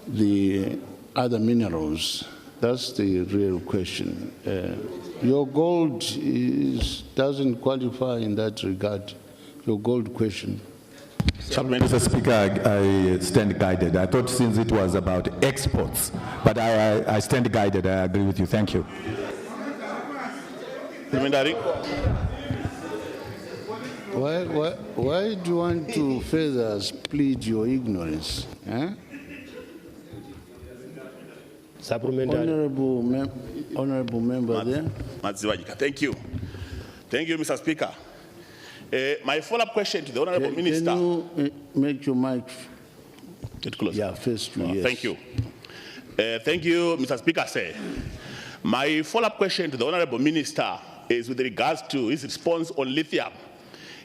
the other minerals. That's the real question. Your gold doesn't qualify in that regard, your gold question. Mr. Speaker, I stand guided. I thought since it was about exports, but I stand guided. I agree with you. Thank you. Parliamentary. Why do you want to further split your ignorance? Supplementary. Honorable member there. Thank you. Thank you, Mr. Speaker. My follow-up question to the Honorable Minister. Can you make your mic Get closer. Yeah, first, yes. Thank you. Thank you, Mr. Speaker, sir. My follow-up question to the Honorable Minister is with regards to his response on lithium.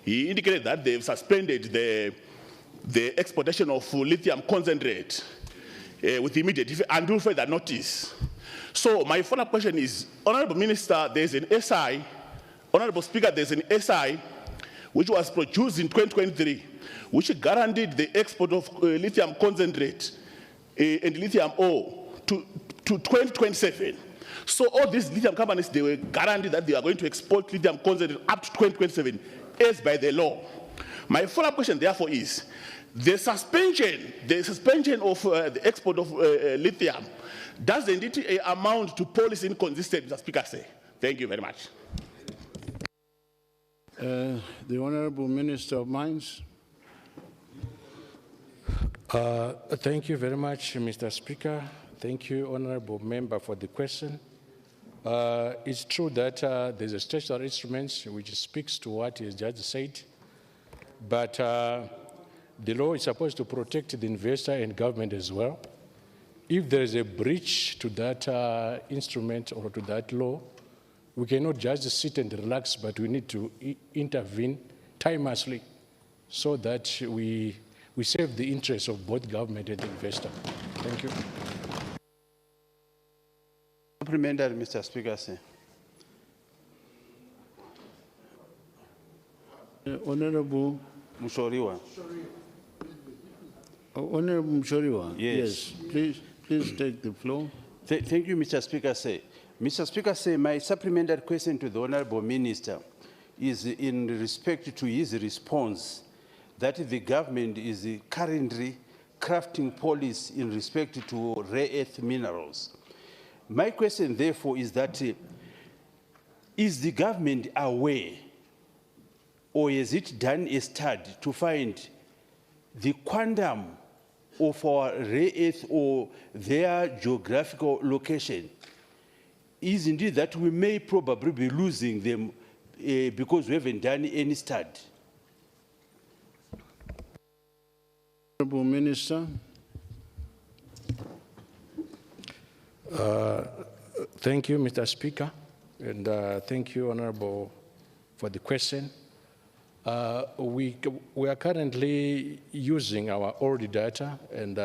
He indicated that they've suspended the exportation of lithium concentrate with immediate effect until further notice. So my follow-up question is, Honorable Minister, there's an SI, Honorable Speaker, there's an SI which was produced in 2023, which guaranteed the export of lithium concentrate and lithium ore to 2027. So all these lithium companies, they were guaranteed that they are going to export lithium concentrate up to 2027 as by the law. My follow-up question, therefore, is the suspension of the export of lithium, doesn't it amount to policy inconsistent, Mr. Speaker, say? Thank you very much. The Honorable Minister of Mines. Thank you very much, Mr. Speaker. Thank you, Honorable Member, for the question. It's true that there's a statutory instrument which speaks to what the judge said, but the law is supposed to protect the investor and government as well. If there is a breach to that instrument or to that law, we cannot just sit and relax, but we need to intervene timelessly so that we save the interests of both government and investor. Thank you. Supplementary, Mr. Speaker, sir. Honorable Mushoriwa. Honorable Mushoriwa. Yes. Please take the floor. Thank you, Mr. Speaker, sir. Mr. Speaker, sir, my supplementary question to the Honorable Minister is in respect to his response that the government is currently crafting policy in respect to rare earth minerals. My question, therefore, is that is the government aware or has it done a study to find the quantum of our rare earth or their geographical location? Is indeed that we may probably be losing them because we haven't done any study. Honorable Minister. Thank you, Mr. Speaker, and thank you, Honorable, for the question. We are currently using our old data and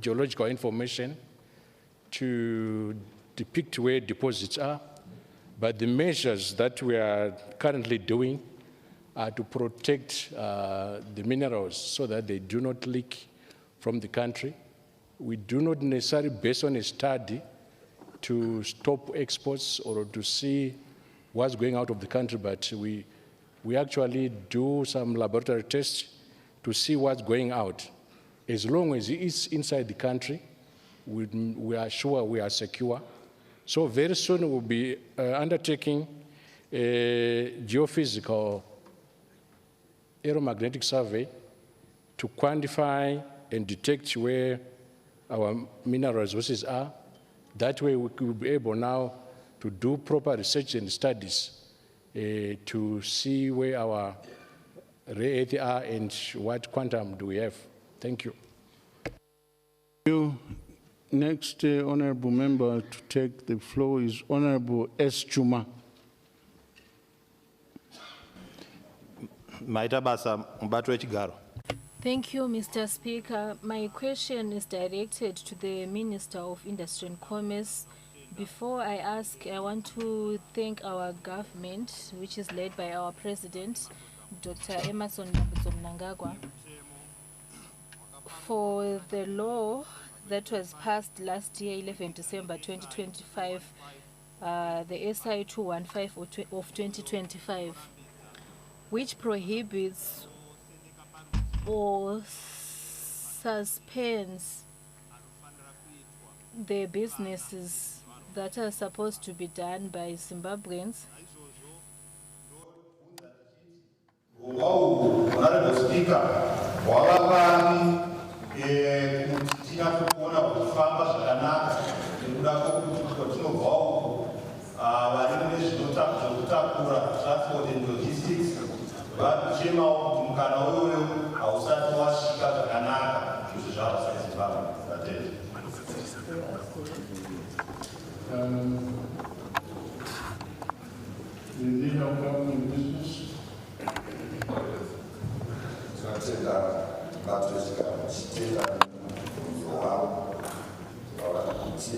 geological information to depict where deposits are, but the measures that we are currently doing are to protect the minerals so that they do not leak from the country. We do not necessarily, based on a study, to stop exports or to see what's going out of the country, but we actually do some laboratory tests to see what's going out. As long as it's inside the country, we are sure we are secure. So very soon we'll be undertaking a geophysical aeromagnetic survey to quantify and detect where our mineral resources are. That way we will be able now to do proper research and studies to see where our rare earth are and what quantum do we have. Thank you. Thank you. Next honorable member to take the floor is Honorable S. Chuma. Thank you, Mr. Speaker. My question is directed to the Minister of Industry and Commerce. Before I ask, I want to thank our government, which is led by our President, Dr. Emerson Mnangagwa, for the law that was passed last year, 11 December 2025, the SI 215 of 2025, which prohibits or suspends the businesses that are supposed to be done by Zimbabweans. Honorable Speaker, wavapani tina kuona kufamba zvakanaka nekuda kwokuti kwatinobva uku vari nezvinotakura transport and logistics vakuchemawo kuti mukana uyoyo hausati wasvika zvakanaka izvo zvava sazimbabwe vatete. The leader of government business. Tinotenda vatosvika chitenda muvunzo wavo vaura kuti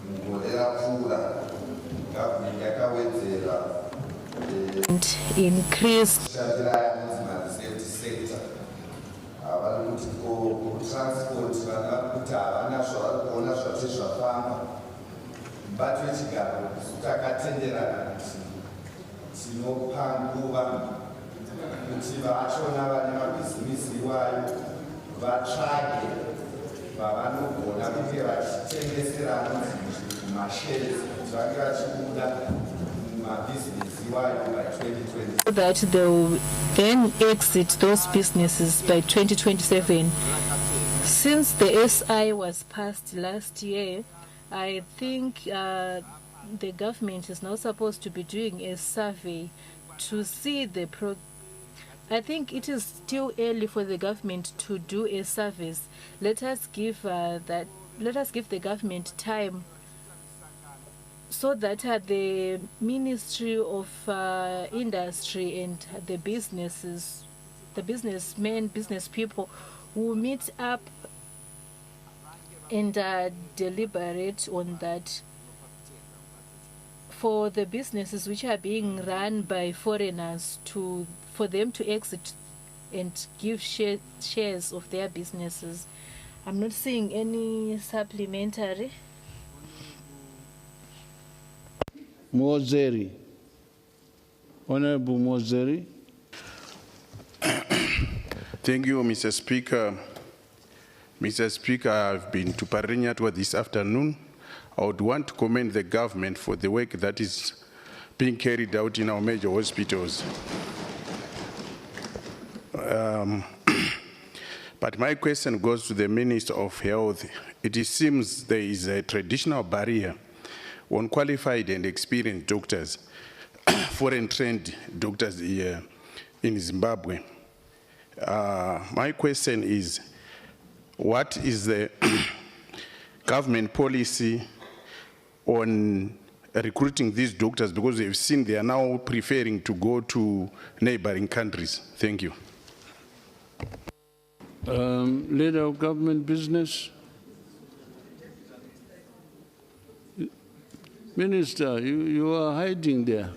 mugore rapfuura gavhumenti yakawedzera kushandira yanonzi mareserved sector. Vari kuti kutransport vanga kuti havana zvavari kuona zvati zvafamba. Mubato wechigaro takatenderana kuti tinopa nguva kuti vachona vane mabhizimisi iwayo vatsvage vavanogona kunge vachitengesera mashedzi kuti vange vachibuda mumabhizinesi iwayo by 2020. So that they will then exit those businesses by 2027. Since the SI was passed last year, I think the government is now supposed to be doing a survey to see the I think it is still early for the government to do a service. Let us give the government time so that the Ministry of Industry and the businesses, the businessmen, business people will meet up and deliberate on that. For the businesses which are being run by foreigners, for them to exit and give shares of their businesses. I'm not seeing any supplementary. Mozeri. Honorable Mozeri. Thank you, Mr. Speaker. Mr. Speaker, I've been to Parliamentary this afternoon. I would want to commend the government for the work that is being carried out in our major hospitals. But my question goes to the Minister of Health. It seems there is a traditional barrier on qualified and experienced doctors, foreign trained doctors here in Zimbabwe. My question is, what is the government policy on recruiting these doctors, because we've seen they are now preferring to go to neighboring countries? Thank you. Leader of government business. Minister, you are hiding there.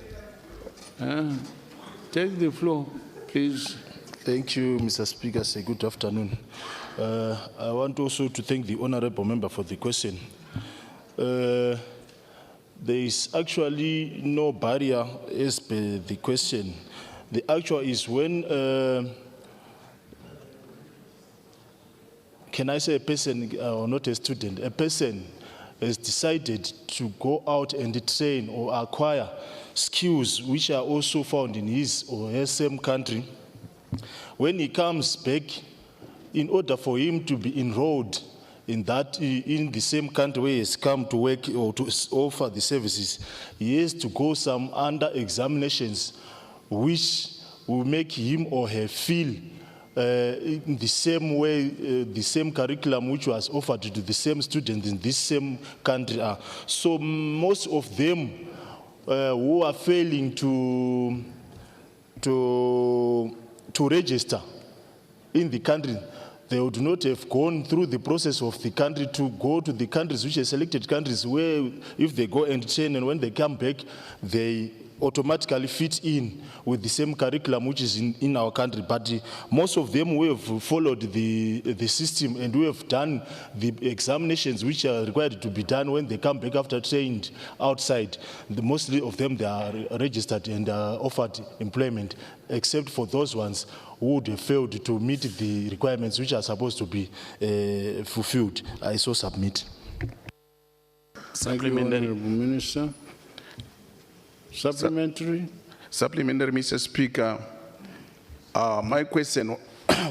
Take the floor, please. Thank you, Mr. Speaker. Say good afternoon. I want also to thank the honorable member for the question. There is actually no barrier as per the question. The actual is when, can I say a person, or not a student, a person has decided to go out and train or acquire skills which are also found in his or her same country. When he comes back, in order for him to be enrolled in the same country where he has come to work or to offer the services, he has to go some under examinations which will make him or her feel in the same way, the same curriculum which was offered to the same students in this same country are. So most of them who are failing to register in the country, they would not have gone through the process of the country to go to the countries which are selected countries where if they go and train and when they come back, they automatically fit in with the same curriculum which is in our country. But most of them we have followed the system, and we have done the examinations which are required to be done when they come back after trained outside. Mostly of them, they are registered and are offered employment, except for those ones who would have failed to meet the requirements which are supposed to be fulfilled. I so submit. Thank you, Honourable Minister. Supplementary. Supplementary, Mr. Speaker. My question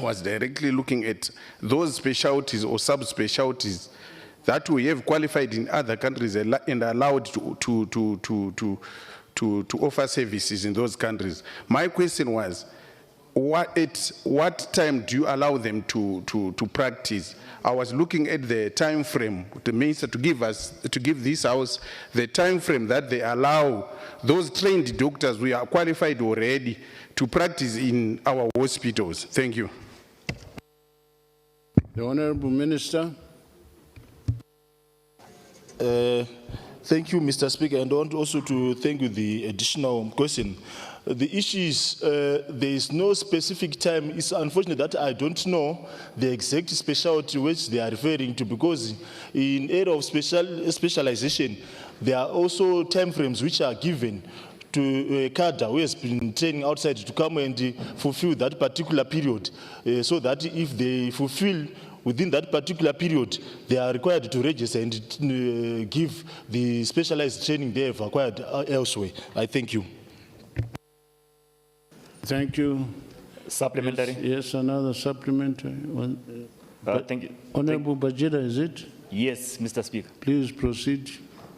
was directly looking at those specialties or subspecialties that we have qualified in other countries and allowed to offer services in those countries. My question was, at what time do you allow them to practice? I was looking at the time frame, the minister to give this house the time frame that they allow those trained doctors who are qualified already to practice in our hospitals. Thank you. The Honourable Minister. Thank you, Mr. Speaker, and I want also to thank you the additional question. The issue is there is no specific time. It's unfortunate that I don't know the exact specialty which they are referring to, because in area of specialization, there are also time frames which are given to a cadre who has been training outside to come and fulfill that particular period, so that if they fulfill within that particular period, they are required to register and give the specialized training they have acquired elsewhere. I thank you. Thank you. Supplementary. Yes, another supplementary. Thank you. Honourable Bajira, is it? Yes, Mr. Speaker. Please proceed.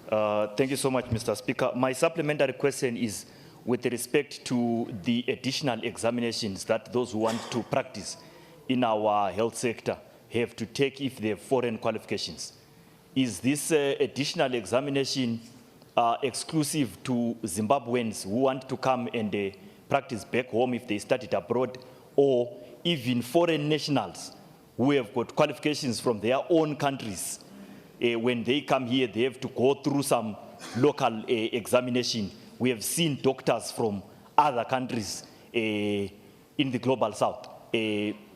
Thank you so much, Mr. Speaker. My supplementary question is with respect to the additional examinations that those who want to practice in our health sector have to take if they have foreign qualifications. Is this additional examination exclusive to Zimbabweans who want to come and practice back home if they studied abroad, or even foreign nationals who have got qualifications from their own countries? When they come here, they have to go through some local examination. We have seen doctors from other countries in the global south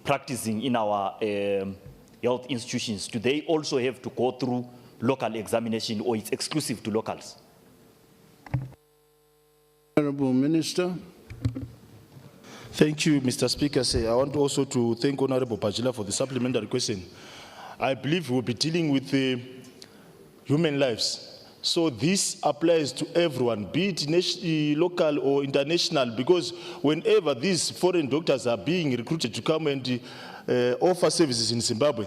practicing in our health institutions. Do they also have to go through local examination, or it's exclusive to locals? Honourable Minister. Thank you, Mr. Speaker. I want also to thank Honourable Bajila for the supplementary question. I believe we'll be dealing with human lives. So this applies to everyone, be it local or international, because whenever these foreign doctors are being recruited to come and offer services in Zimbabwe,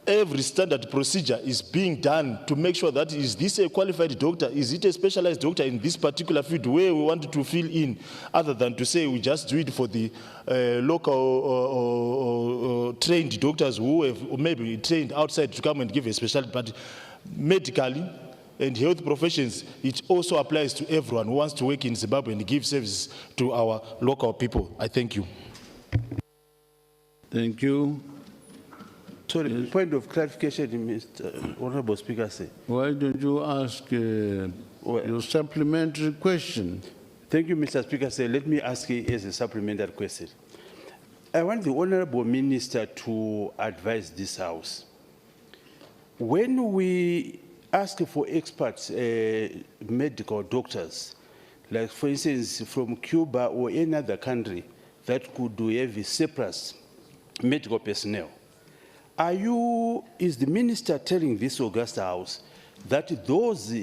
every standard procedure is being done to make sure that is this a qualified doctor, is it a specialized doctor in this particular field where we want to fill in, other than to say we just do it for the local or trained doctors who have maybe trained outside to come and give a specialty. But medically and health professions, it also applies to everyone who wants to work in Zimbabwe and give services to our local people. I thank you. Thank you. Sorry, yes. Point of clarification, Mr. Honourable Speaker. Why don't you ask your supplementary question? Thank you, Mr. Speaker. Let me ask you as a supplementary question. I want the Honourable Minister to advise this House. When we ask for experts, medical doctors, like for instance from Cuba or any other country that could have a surplus medical personnel, is the minister telling this Augusta House that those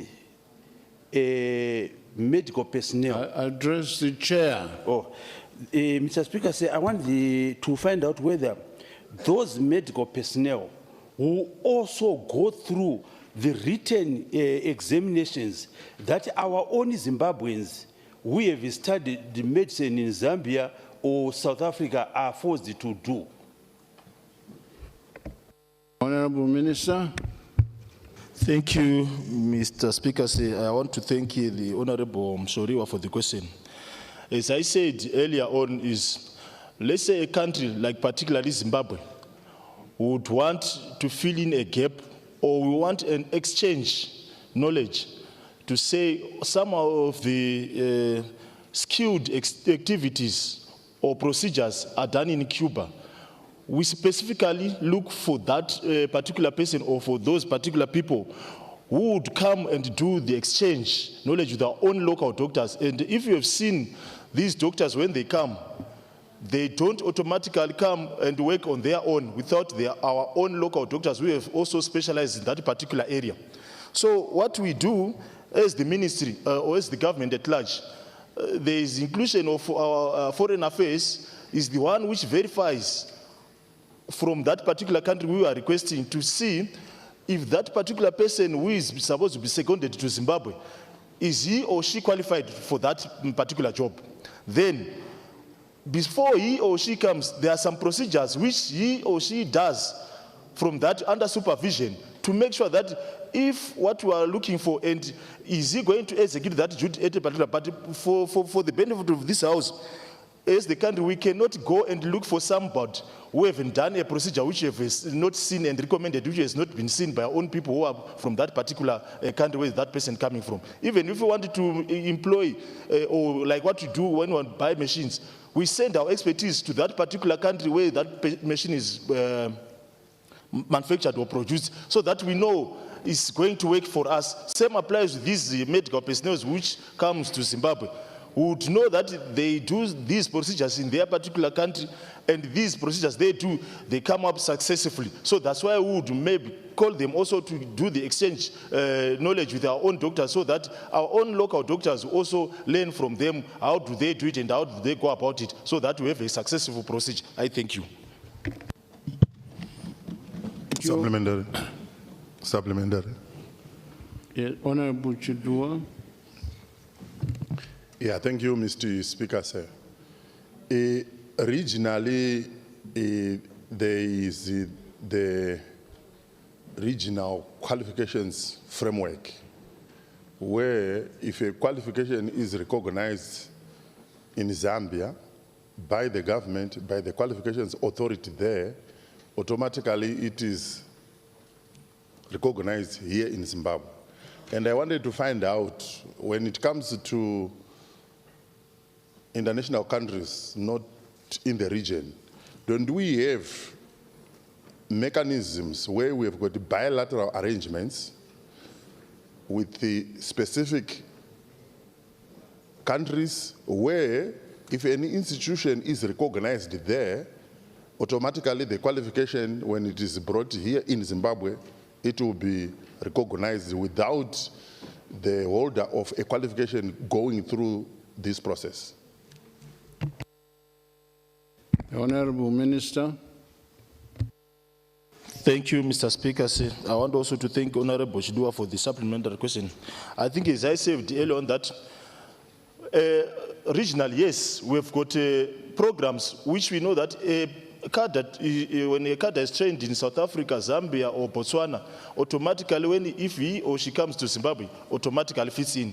medical personnel... Address the chair. Mr. Speaker, I want to find out whether those medical personnel will also go through the written examinations that our own Zimbabweans who have studied the medicine in Zambia or South Africa are forced to do. Honourable Minister. Thank you, Mr. Speaker. I want to thank the Honourable Mshoriwa for the question. As I said earlier on, let's say a country like particularly Zimbabwe would want to fill in a gap, or we want an exchange knowledge to say some of the skilled activities or procedures are done in Cuba, we specifically look for that particular person or for those particular people who would come and do the exchange knowledge with our own local doctors. And if you have seen these doctors, when they come, they don't automatically come and work on their own without our own local doctors who have also specialized in that particular area. So what we do as the ministry or as the government at large, there is inclusion of our foreign affairs is the one which verifies from that particular country we are requesting to see if that particular person who is supposed to be seconded to Zimbabwe, is he or she qualified for that particular job? Then, before he or she comes, there are some procedures which he or she does from that under supervision to make sure that if what we are looking for, and is he going to execute that duty at a particular, but for the benefit of this house, as the country, we cannot go and look for somebody who haven't done a procedure which have not seen and recommended, which has not been seen by our own people who are from that particular country where that person coming from. Even if we wanted to employ, or like what we do when we buy machines, we send our expertise to that particular country where that machine is manufactured or produced, so that we know it's going to work for us. Same applies with these medical personnel which comes to Zimbabwe. We would know that they do these procedures in their particular country, and these procedures they come up successfully. So that's why we would maybe call them also to do the exchange knowledge with our own doctors, so that our own local doctors also learn from them how do they do it and how do they go about it, so that we have a successful procedure. I thank you. Supplementary. Supplementary. Yes, Honorable Chidua. Yeah, thank you, Mr. Speaker, sir. Regionally, there is the regional qualifications framework, where if a qualification is recognized in Zambia by the government, by the qualifications authority there, automatically it is recognized here in Zimbabwe. And I wanted to find out, when it comes to international countries, not in the region, don't we have mechanisms where we have got bilateral arrangements with the specific countries where if any institution is recognized there, automatically the qualification, when it is brought here in Zimbabwe, it will be recognized without the holder of a qualification going through this process? The Honorable Minister. Thank you, Mr. Speaker. I want also to thank Honorable Chidua for the supplementary question. I think, as I said earlier on, that regionally, yes, we've got programs which we know that when a cadre is trained in South Africa, Zambia, or Botswana, automatically, if he or she comes to Zimbabwe, automatically fits in.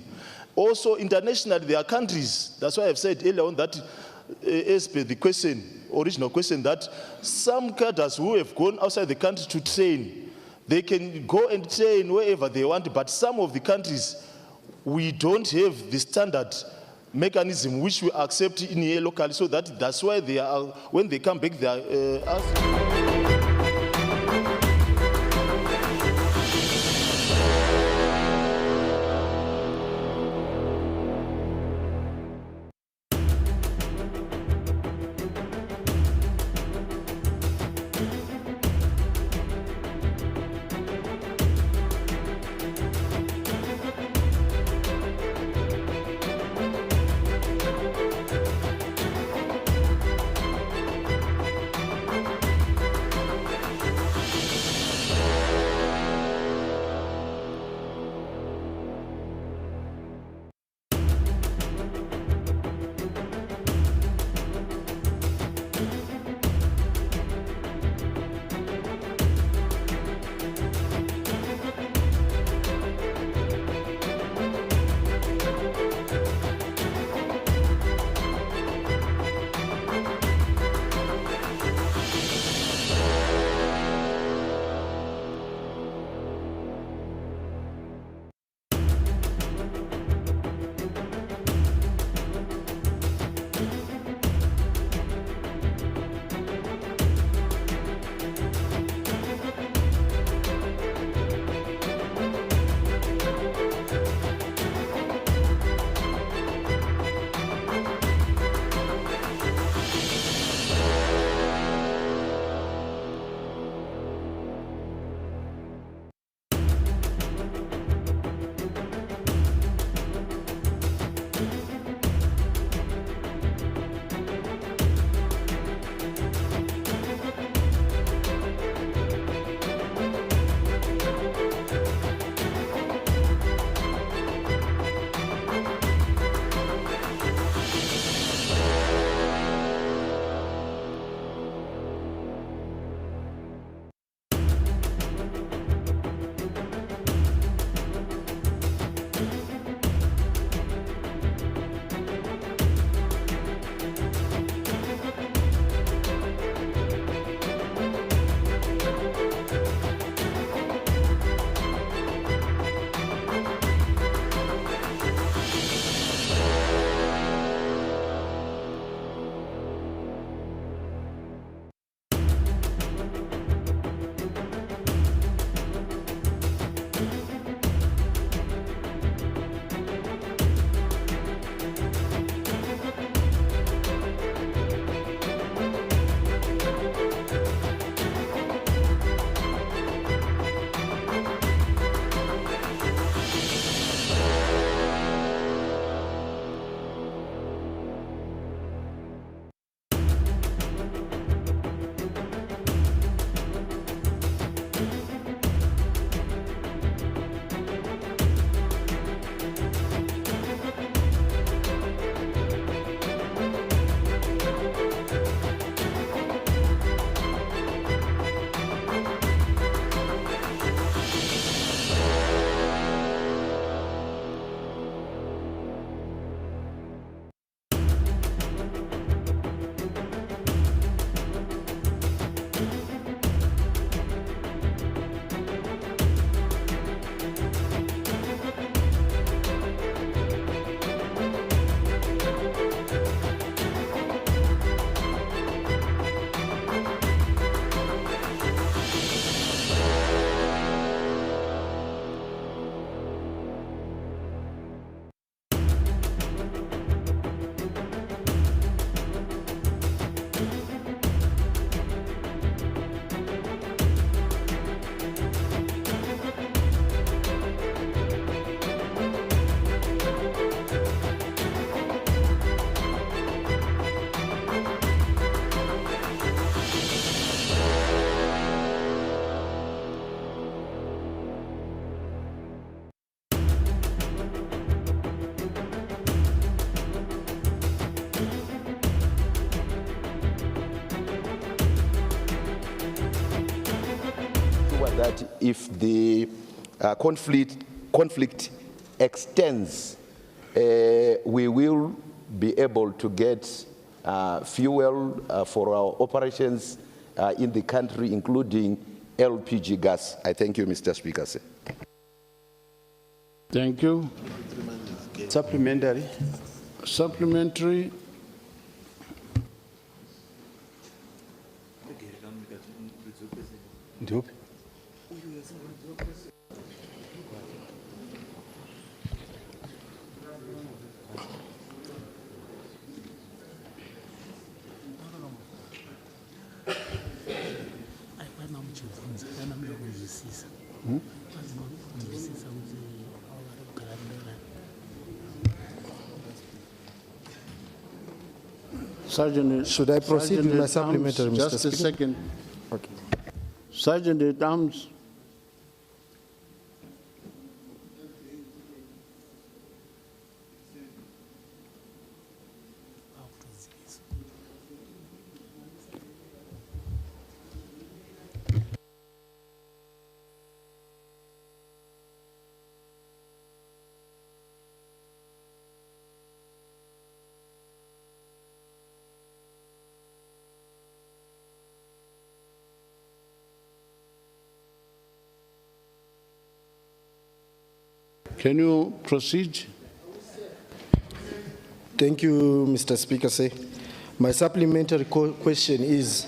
Also, internationally, there are countries. That's why I've said earlier on that, as per the original question, that some cadres who have gone outside the country to train, they can go and train wherever they want, but some of the countries, we don't have the standard mechanism which we accept in here locally, so that's why they are, when they come back, they are asked. that if the conflict extends, we will be able to get fuel for our operations in the country, including LPG gas. I thank you, Mr. Speaker. Sir. Thank you. Supplementary. Supplementary. Sergeant, should I proceed Sergeant with my at supplementary, Arms, Mr. just a Speaker? second. Okay. Sergeant at Arms. Can you proceed? Thank you, Mr. Speaker. Sir. My supplementary question is,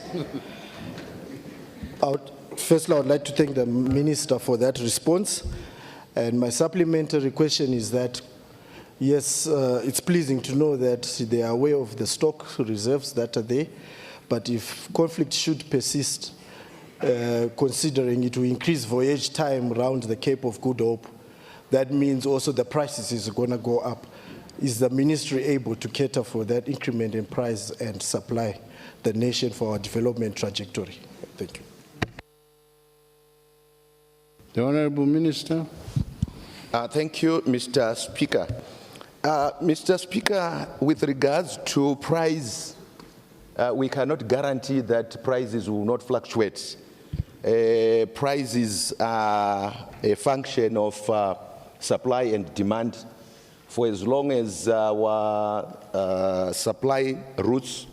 firstly, I would like to thank the Minister for that response. And my supplementary question is that, yes, it's pleasing to know that they are aware of the stock reserves that are there, but if conflict should persist, considering it will increase voyage time around the Cape of Good Hope, that means also the prices is going to go up. Is the ministry able to cater for that increment in price and supply the nation for our development trajectory? Thank you. The Honorable Minister. Thank you, Mr. Speaker. Mr. Speaker, with regards to price, we cannot guarantee that prices will not fluctuate. Prices are a function of supply and demand. For as long as our supply routes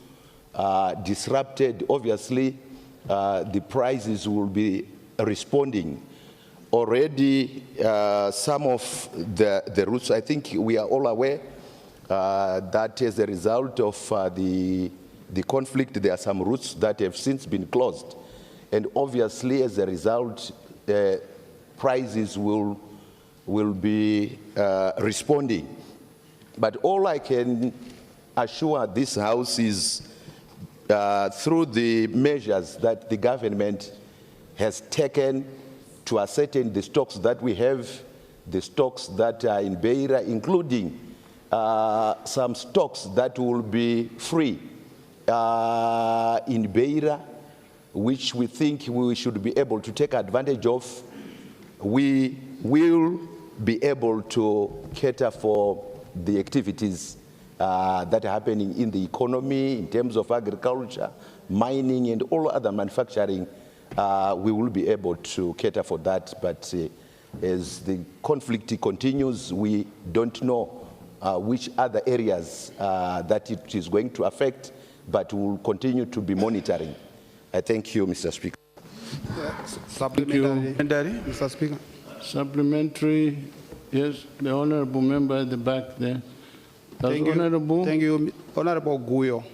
are disrupted, obviously the prices will be responding. Already some of the routes, I think we are all aware that as a result of the conflict, there are some routes that have since been closed. And obviously as a result, prices will be responding. But all I can assure this House is through the measures that the government has taken to ascertain the stocks that we have, the stocks that are in Beira, including some stocks that will be free in Beira, which we think we should be able to take advantage of. We will be able to cater for the activities that are happening in the economy, in terms of agriculture, mining, and all other manufacturing. We will be able to cater for that, but as the conflict continues, we don't know which other areas that it is going to affect, but we will continue to be monitoring. I thank you, Mr. Speaker. Supplementary, Mr. Speaker. Supplementary, yes, the Honorable Member at the back there. Thank Honorable. Thank you, Honorable Guyo.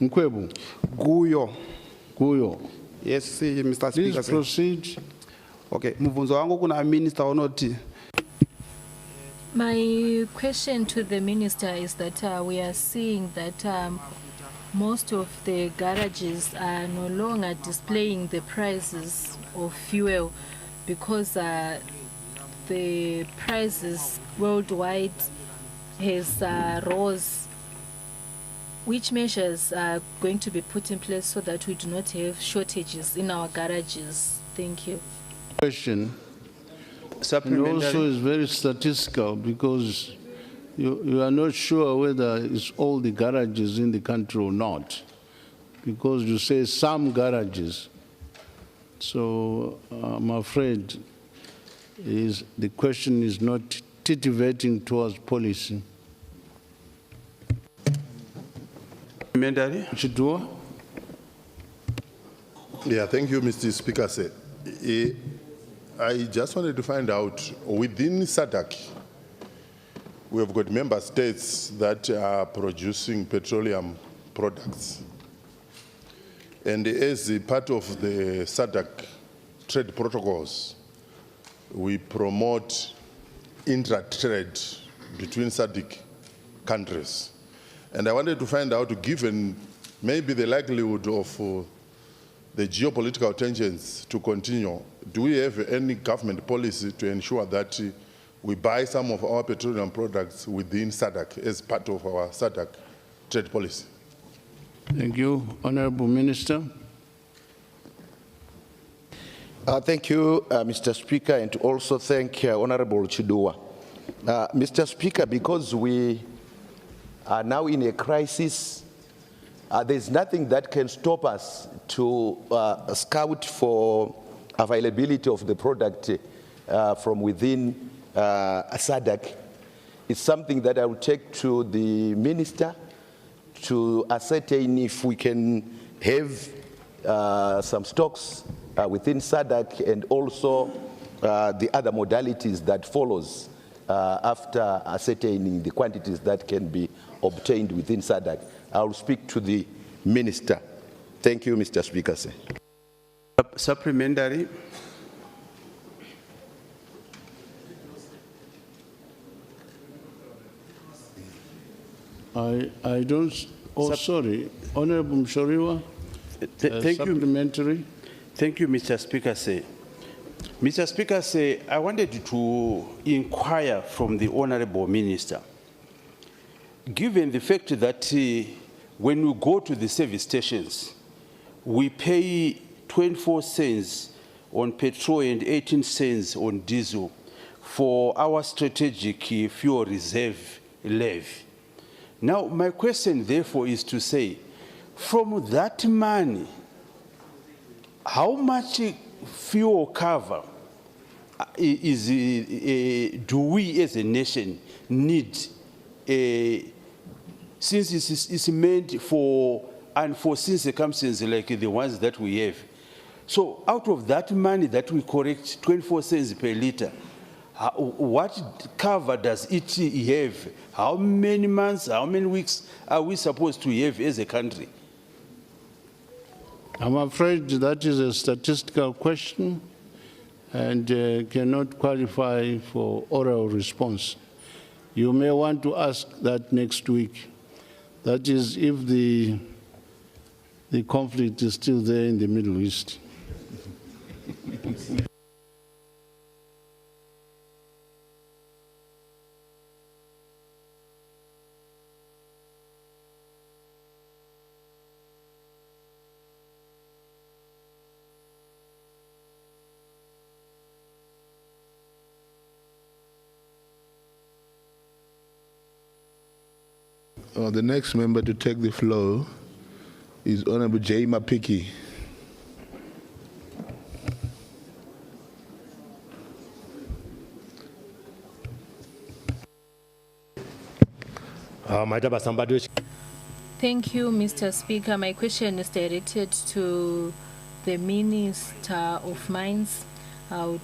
Nkwebu. Guyo. Guyo. Yes, Mr. Speaker. Please proceed. Okay, muvunzo wangu kuna Minister onoti. My question to the Minister is that we are seeing that most of the garages are no longer displaying the prices of fuel because the prices worldwide has rose. Which measures are going to be put in place so that we do not have shortages in our garages? Thank you. Question. And also is very statistical because you are not sure whether it's all the garages in the country or not, because you say some garages. So I'm afraid the question is not titivating towards policy. Parliamentary. Chidua? Yeah, thank you, Mr. Speaker. I just wanted to find out, within SADC, we have got member states that are producing petroleum products. And as a part of the SADC trade protocols, we promote intra-trade between SADC countries. And I wanted to find out, given maybe the likelihood of the geopolitical tensions to continue, do we have any government policy to ensure that we buy some of our petroleum products within SADC as part of our SADC trade policy? Thank you. Honorable Minister. Thank you, Mr. Speaker, and to also thank Honorable Chidua. Mr. Speaker, because we are now in a crisis, there's nothing that can stop us to scout for availability of the product from within SADC. It's something that I will take to the minister to ascertain if we can have some stocks within SADC, and also the other modalities that follows after ascertaining the quantities that can be obtained within SADC. I will speak to the minister. Thank you, Mr. Speaker. Sir. Supplementary. I don't, sorry, Honorable Mshoriwa, Thank supplementary. you. Thank you, Mr. Speaker. Mr. Speaker, I wanted to inquire from the Honorable Minister. Given the fact that when we go to the service stations, we pay 24 cents on petrol and 18 cents on diesel for our strategic fuel reserve levy. Now, my question, therefore, is to say, from that money, how much fuel cover do we as a nation need, since it's meant for unforeseen circumstances like the ones that we have? So out of that money that we collect, 24 cents per liter, what cover does it have? How many months, how many weeks are we supposed to have as a country? I'm afraid that is a statistical question and cannot qualify for oral response. You may want to ask that next week. That is if the conflict is still there in the Middle East. The next member to take the floor is Honorable J. Mapiki. Thank you, Mr. Speaker. My question is directed to the Minister of Mines. I would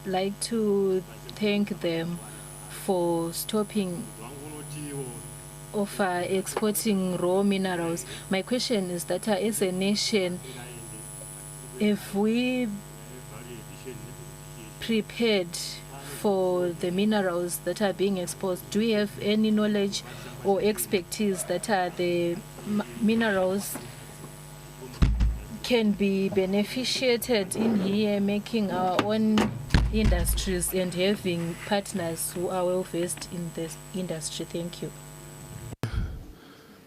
like to thank them for stopping of exporting raw minerals. My question is that as a nation, if we prepared for the minerals that are being exposed, do we have any knowledge or expertise that the minerals can be beneficiated in here, making our own industries and having partners who are well versed in this industry? Thank you.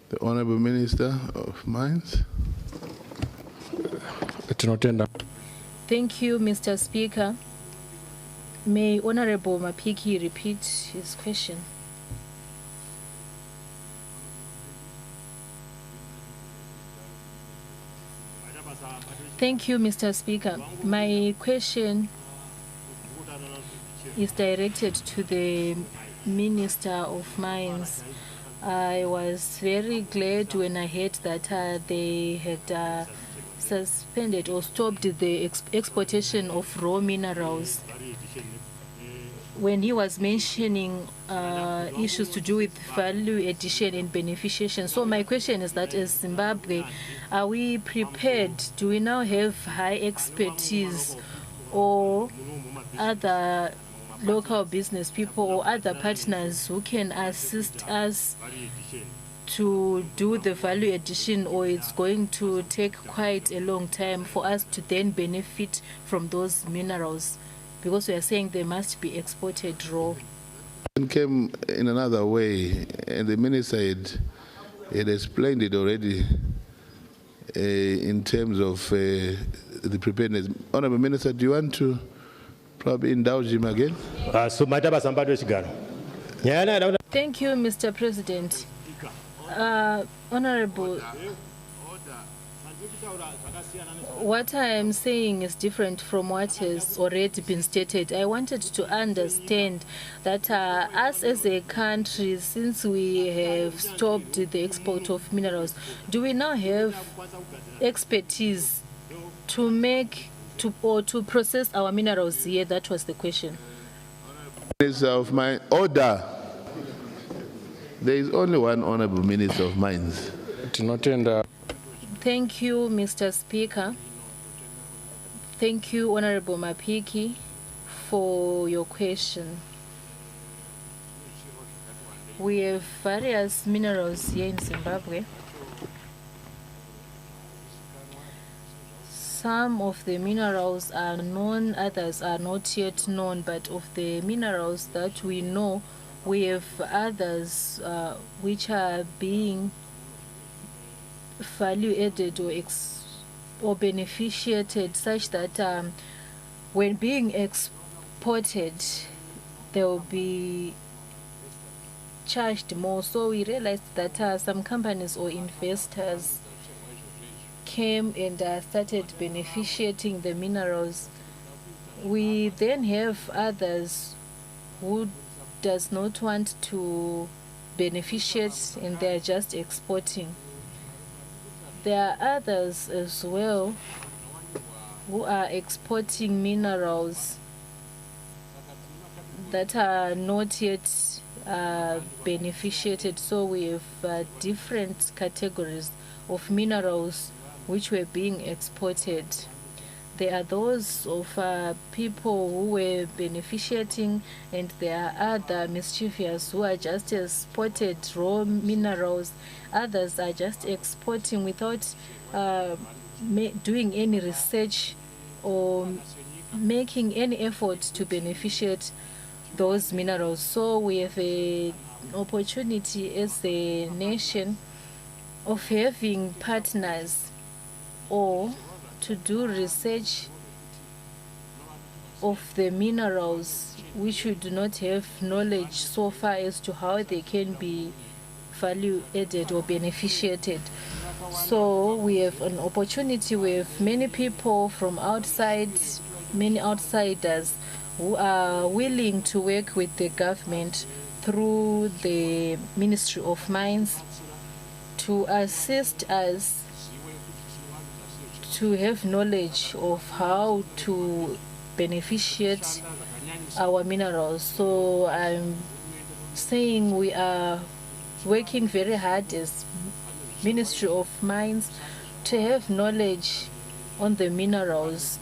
The Honorable Minister of Mines. Thank you, Mr. Speaker. May Honorable Mapiki repeat his question? Thank you, Mr. Speaker. My question is directed to the Minister of Mines. I was very glad when I heard that they had suspended or stopped the exportation of raw minerals. When he was mentioning issues to do with value addition and beneficiation. So my question is that as Zimbabwe, are we prepared? Do we now have high expertise or other local business people or other partners who can assist us to do the value addition, or it's going to take quite a long time for us to then benefit from those minerals? Because we are saying they must be exported raw. It came in another way, and the minister had explained it already in terms of the preparedness. Honourable Minister, do you want to probably indulge him again? Thank you, Mr. President. Honourable, what I am saying is different from what has already been stated. I wanted to understand that us as a country, since we have stopped the export of minerals, do we now have expertise to make or to process our minerals here? That was the question. Minister of Mines, order. There is only one Honourable Minister of Mines. Thank you, Mr. Speaker. Thank you, Honorable Mapiki, for your question. We have various minerals here in Zimbabwe. Some of the minerals are known, others are not yet known, but of the minerals that we know, we have others which are being value added or beneficiated, such that when being exported, they will be charged more. So we realized that some companies or investors came and started beneficiating the minerals. We then have others who does not want to beneficiate and they're just exporting. There are others as well who are exporting minerals that are not yet beneficiated. So we have different categories of minerals which were being exported. There are those of people who were beneficiating, and there are other mischievous who are just exported raw minerals. Others are just exporting without doing any research or making any effort to beneficiate those minerals. So we have an opportunity as a nation of having partners or to do research of the minerals which we do not have knowledge so far as to how they can be value added or beneficiated. So we have an opportunity with many people from outside, many outsiders who are willing to work with the government through the Ministry of Mines to assist us to have knowledge of how to beneficiate our minerals. So I'm saying we are working very hard as Ministry of Mines to have knowledge on the minerals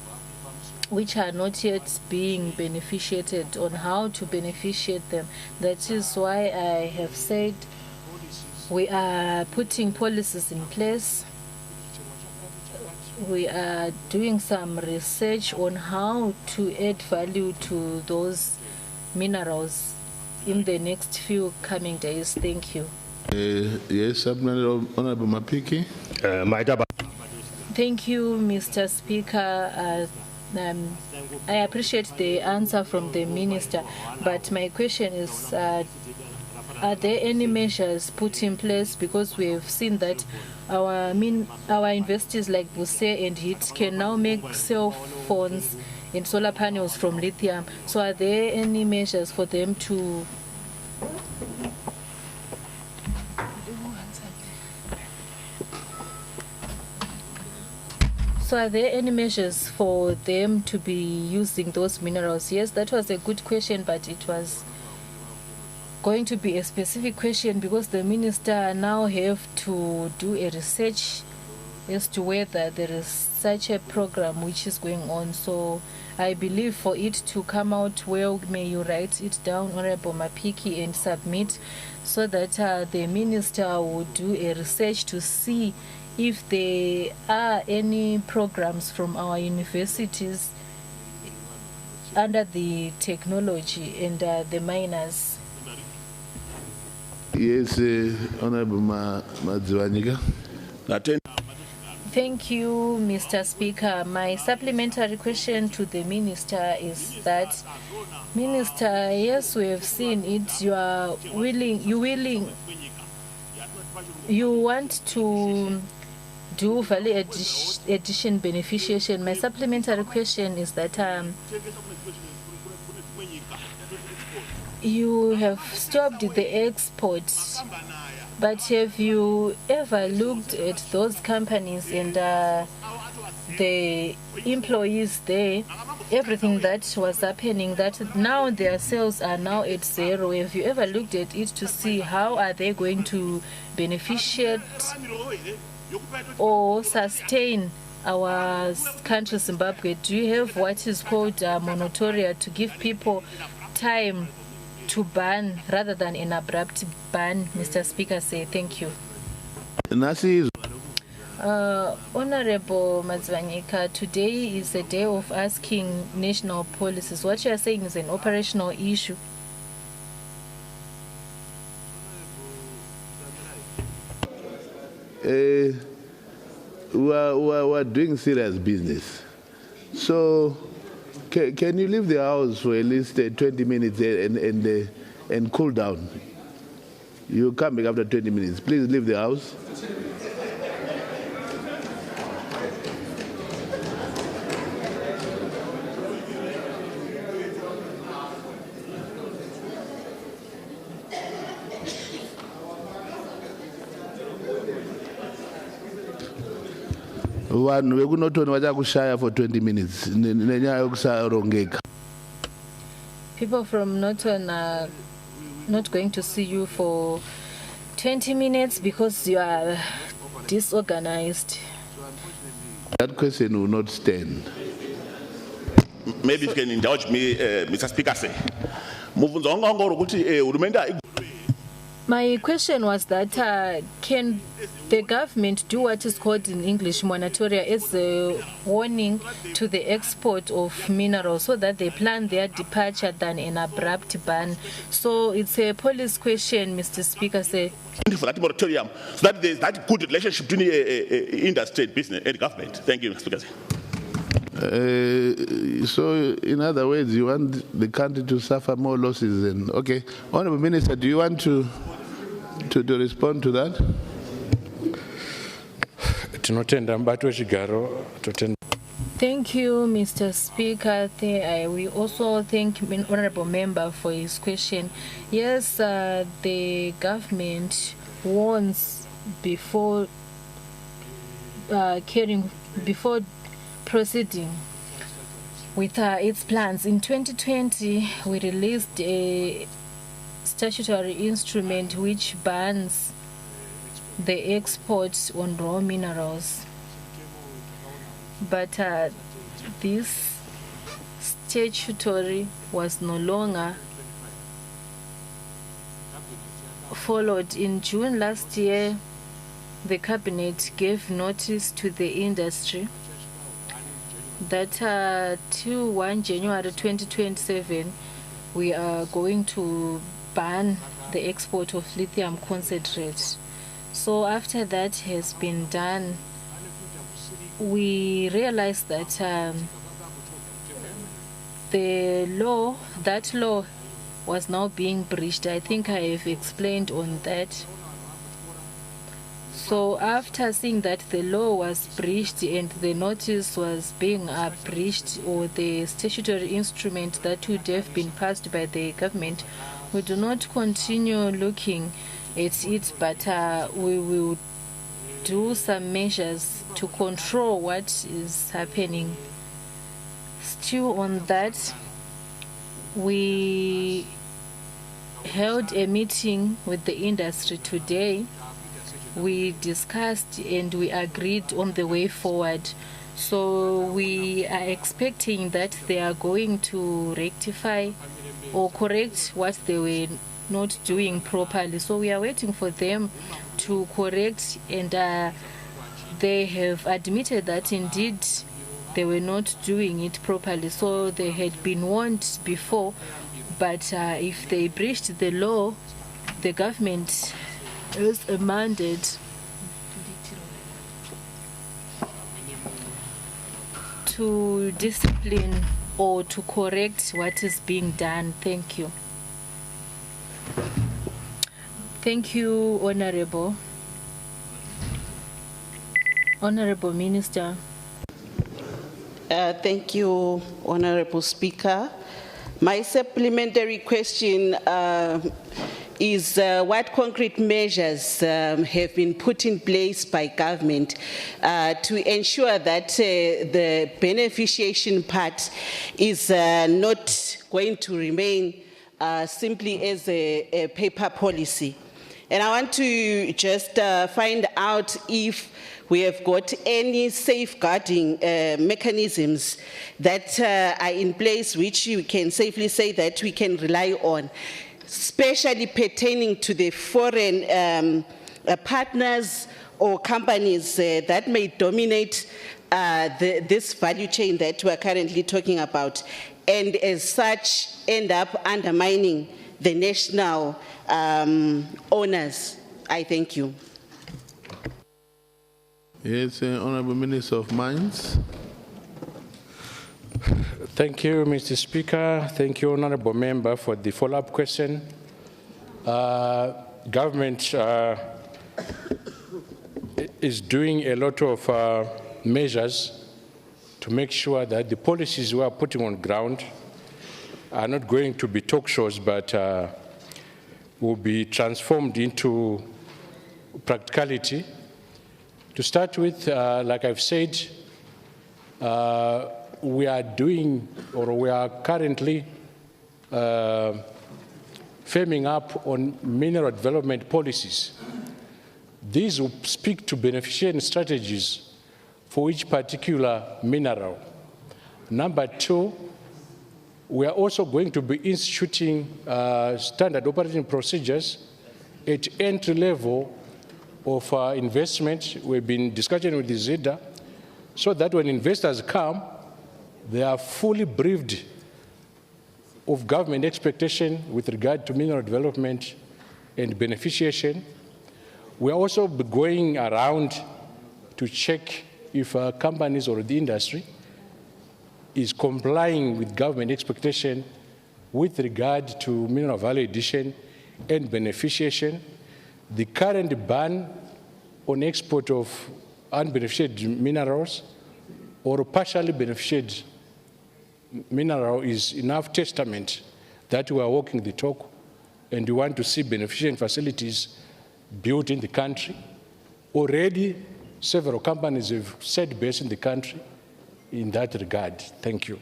which are not yet being beneficiated, on how to beneficiate them. That is why I have said we are putting policies in place. We are doing some research on how to add value to those minerals in the next few coming days. Thank you. Yes, Honourable Mapiki. Thank you, Mr. Speaker. I appreciate the answer from the Minister, but my question is are there any measures put in place? Because we have seen that our investors like Buse and HIT can now make cell phones and solar panels from lithium. So are there any measures for them to So are there any measures for them to be using those minerals? Yes, that was a good question, but it was going to be a specific question because the minister now have to do a research as to whether there is such a program which is going on. So I believe for it to come out well, may you write it down, Honorable Mapiki, and submit so that the minister will do a research to see if there are any programs from our universities under the technology and the miners. Yes, Honorable Madziwanika. Thank you, Mr. Speaker. My supplementary question to the minister is that, Minister, yes, we have seen it. You want to do value addition beneficiation. My supplementary question is that you have stopped the exports, but have you ever looked at those companies and the employees there, everything that was happening, that now their sales are now at zero? Have you ever looked at it to see how are they going to beneficiate or sustain our country, Zimbabwe? Do you have what is called moratoria to give people time to ban rather than an abrupt ban, Mr. Speaker? Say thank you. Honorable Madziwanika, today is a day of asking national policies. What you are saying is an operational issue. We're doing serious business. So can you leave the house for at least 20 minutes and cool down? You come back after 20 minutes. Please leave the house. Vanhu vekunotoni vachakushaya for 20 minutes nenyaya yokusarongeka. People from Norton are not going to see you for 20 minutes because you are disorganized. That question will not stand. Maybe you can indulge me, Mr. Speaker. My question was that can the government do what is called in English moratoria as a warning to the export of minerals so that they plan their departure than an abrupt ban? So it's a policy question, Mr. Speaker. Say for that moratorium, so that there's that good relationship between industry, business, and government. Thank you, Mr. Speaker. So, in other words, you want the country to suffer more losses? And okay, Honourable Minister, do you want to respond to that? Thank you, Mr. Speaker. We also thank the Honourable Member for his question. Yes, the government warns before proceeding with its plans. In 2020, we released a statutory instrument which bans the export on raw minerals. But this statutory was no longer followed. In June last year, the Cabinet gave notice to the industry that till 1 January 2027, we are going to ban the export of lithium concentrate. So after that has been done, we realized that that law was now being breached. I think I have explained on that. So after seeing that the law was breached and the notice was being breached, or the statutory instrument that would have been passed by the government, we do not continue looking at it, but we will do some measures to control what is happening. Still on that, we held a meeting with the industry today. We discussed and we agreed on the way forward. So we are expecting that they are going to rectify or correct what they were not doing properly. So we are waiting for them to correct, and they have admitted that indeed they were not doing it properly. So they had been warned before, but if they breached the law, the government is a mandate to discipline or to correct what is being done. Thank you. Thank you, Honorable. Honorable Minister. Thank you, Honorable Speaker. My supplementary question is what concrete measures have been put in place by government to ensure that the beneficiation part is not going to remain simply as a paper policy. And I want to just find out if we have got any safeguarding mechanisms that are in place which we can safely say that we can rely on, especially pertaining to the foreign partners or companies that may dominate this value chain that we're currently talking about, and as such end up undermining the national owners. I thank you. Yes, Honourable Minister of Mines. Thank you, Mr. Speaker. Thank you, Honourable Member, for the follow-up question. Government is doing a lot of measures to make sure that the policies we are putting on ground are not going to be talk shows, but will be transformed into practicality. To start with, like I've said, we are doing, or we are currently firming up on mineral development policies. These will speak to beneficiation strategies for each particular mineral. Number two, we are also going to be instituting standard operating procedures at entry level of investment. We've been discussing with the ZEDA, so that when investors come, they are fully briefed of government expectation with regard to mineral development and beneficiation. We are also going around to check if companies or the industry is complying with government expectation with regard to mineral value addition and beneficiation. The current ban on export of unbeneficiated minerals or partially beneficiated mineral is enough testament that we are walking the talk, and we want to see beneficiation facilities built in the country. Already, several companies have set base in the country in that regard. Thank you.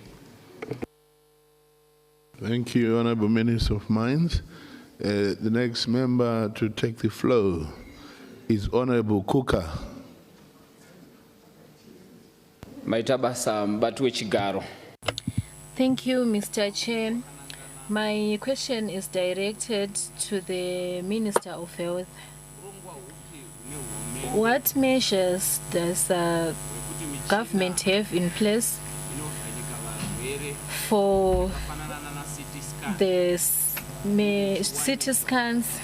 Thank you, Honourable Minister of Mines. The next member to take the floor is Honourable Kuka. Thank you, Mr. Chair. My question is directed to the Minister of Health. What measures does the government have in place for the CT scans,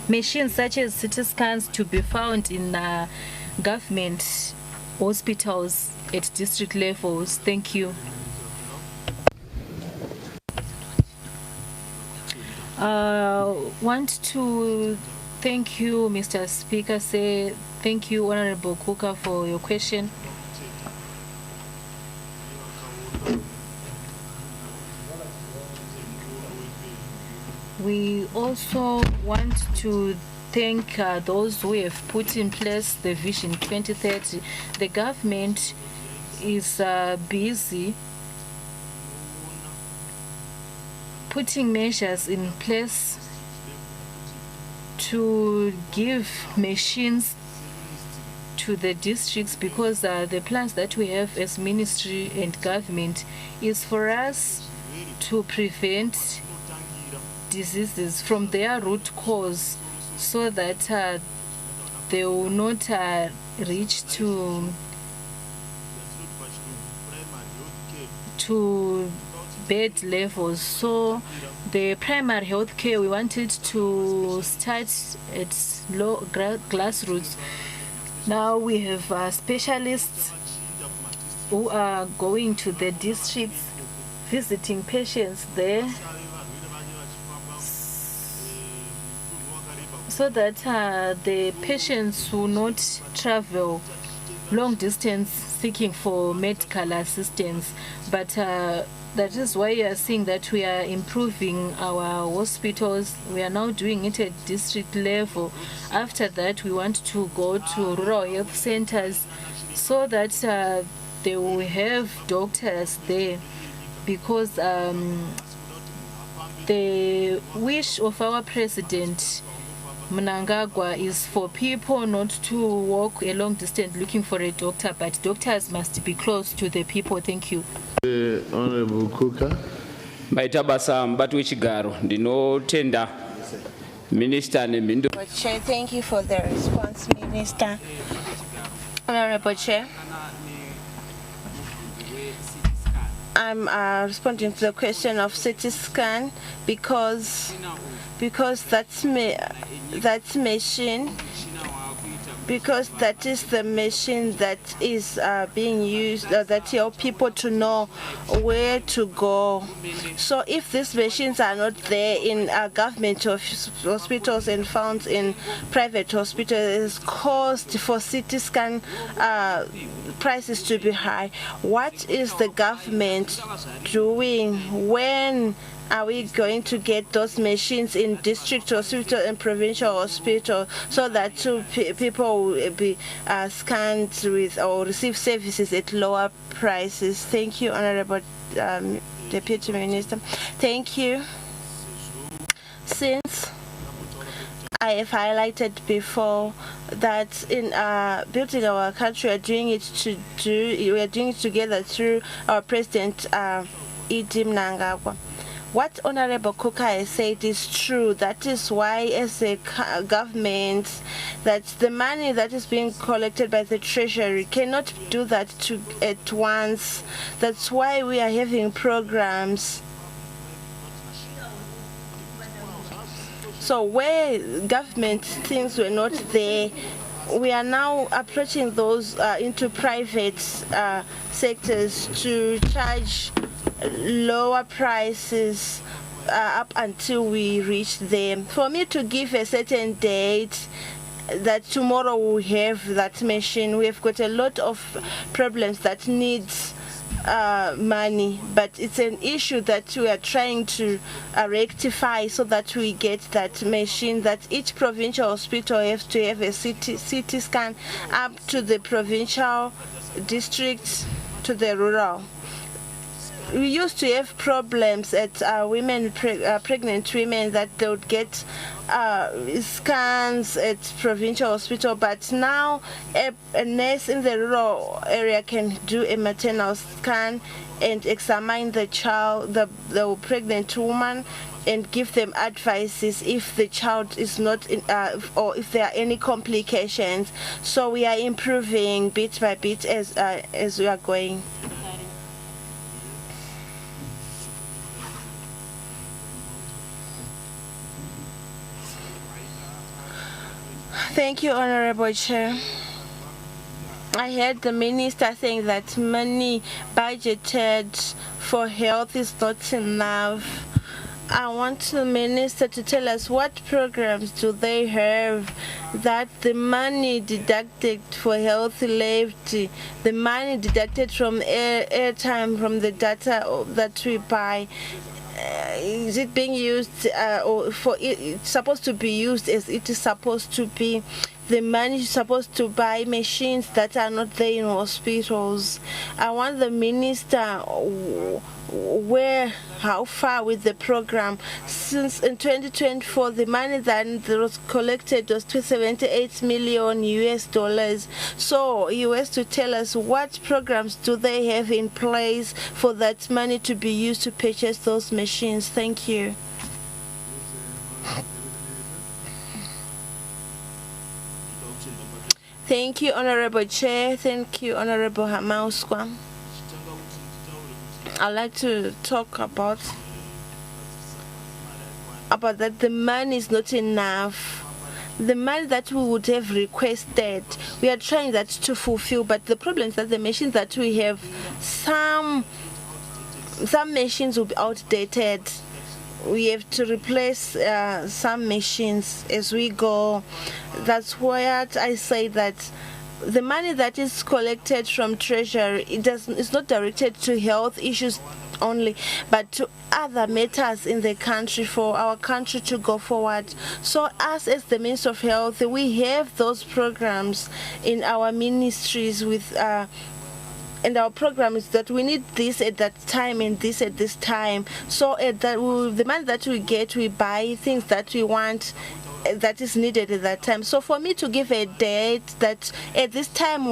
machines such as CT scans to be found in government hospitals at district levels? Thank you. Want to thank you, Mr. Speaker. Say thank you, Honorable Kuka, for your question. We also want to thank those who have put in place the Vision 2030. The government is busy putting measures in place to give machines to the districts, because the plans that we have as ministry and government is for us to prevent diseases from their root cause, so that they will not reach to bad levels. So the primary health care, we wanted to start at low grassroots. Now we have specialists who are going to the districts, visiting patients there, so that the patients will not travel long distance seeking for medical assistance. But that is why you are seeing that we are improving our hospitals. We are now doing it at district level. After that, we want to go to rural health centers so that they will have doctors there, because the wish of our president Mnangagwa is for people not to walk a long distance looking for a doctor, but doctors must be close to the people. Thank you. Honorable Kuka. Maitabasa Mbatu Chigaro, ndinotenda Minister Nemindo. Chair, thank you for the response, Minister. Honorable Chair, I'm responding to the question of CT scan because that machine, because that is the machine that is being used, that help people to know where to go. So if these machines are not there in government hospitals and found in private hospitals, it's caused for CT scan prices to be high. What is the government doing? When are we going to get those machines in district hospital and provincial hospital, so that people will be scanned with or receive services at lower prices? Thank you, Honorable Deputy Minister. Thank you. Since I have highlighted before that in building our country, we are doing it together through our President Idi Mnangagwa. What Honorable Kuka has said is true. That is why, as a government, that the money that is being collected by the Treasury cannot do that at once. That's why we are having programs. So where government things were not there, we are now approaching those into private sectors to charge lower prices up until we reach them. For me to give a certain date that tomorrow we'll have that machine, we've got a lot of problems that needs money, but it's an issue that we are trying to rectify so that we get that machine, that each provincial hospital has to have a CT scan up to the provincial districts to the rural. We used to have problems at pregnant women, that they would get scans at provincial hospital, but now a nurse in the rural area can do a maternal scan and examine the child, the pregnant woman, and give them advices if the child is not in, or if there are any complications. So we are improving bit by bit as we are going. Thank you, Honorable Chair. I heard the minister saying that money budgeted for health is not enough. I want the minister to tell us what programs do they have that the money deducted for health left, the money deducted from airtime, from the data that we buy, is it being used or for it's supposed to be used as it is supposed to be? The money is supposed to buy machines that are not there in hospitals. I want the minister how far with the program. Since in 2024, the money that was collected was $278 million US. So he has to tell us what programs do they have in place for that money to be used to purchase those machines. Thank you. Thank you, Honorable Chair. Thank you, Honorable Hamauskwa. I'd like to talk about that the money is not enough. The money that we would have requested, we are trying that to fulfill, but the problem is that the machines that we have, some machines will be outdated. We have to replace some machines as we go. That's why I say that the money that is collected from Treasury, it's not directed to health issues only, but to other matters in the country for our country to go forward. So us as the Minister of Health, we have those programs in our ministries with and our program is that we need this at that time and this at this time. So at that, the money that we get, we buy things that we want, that is needed at that time. So for me to give a date that at this time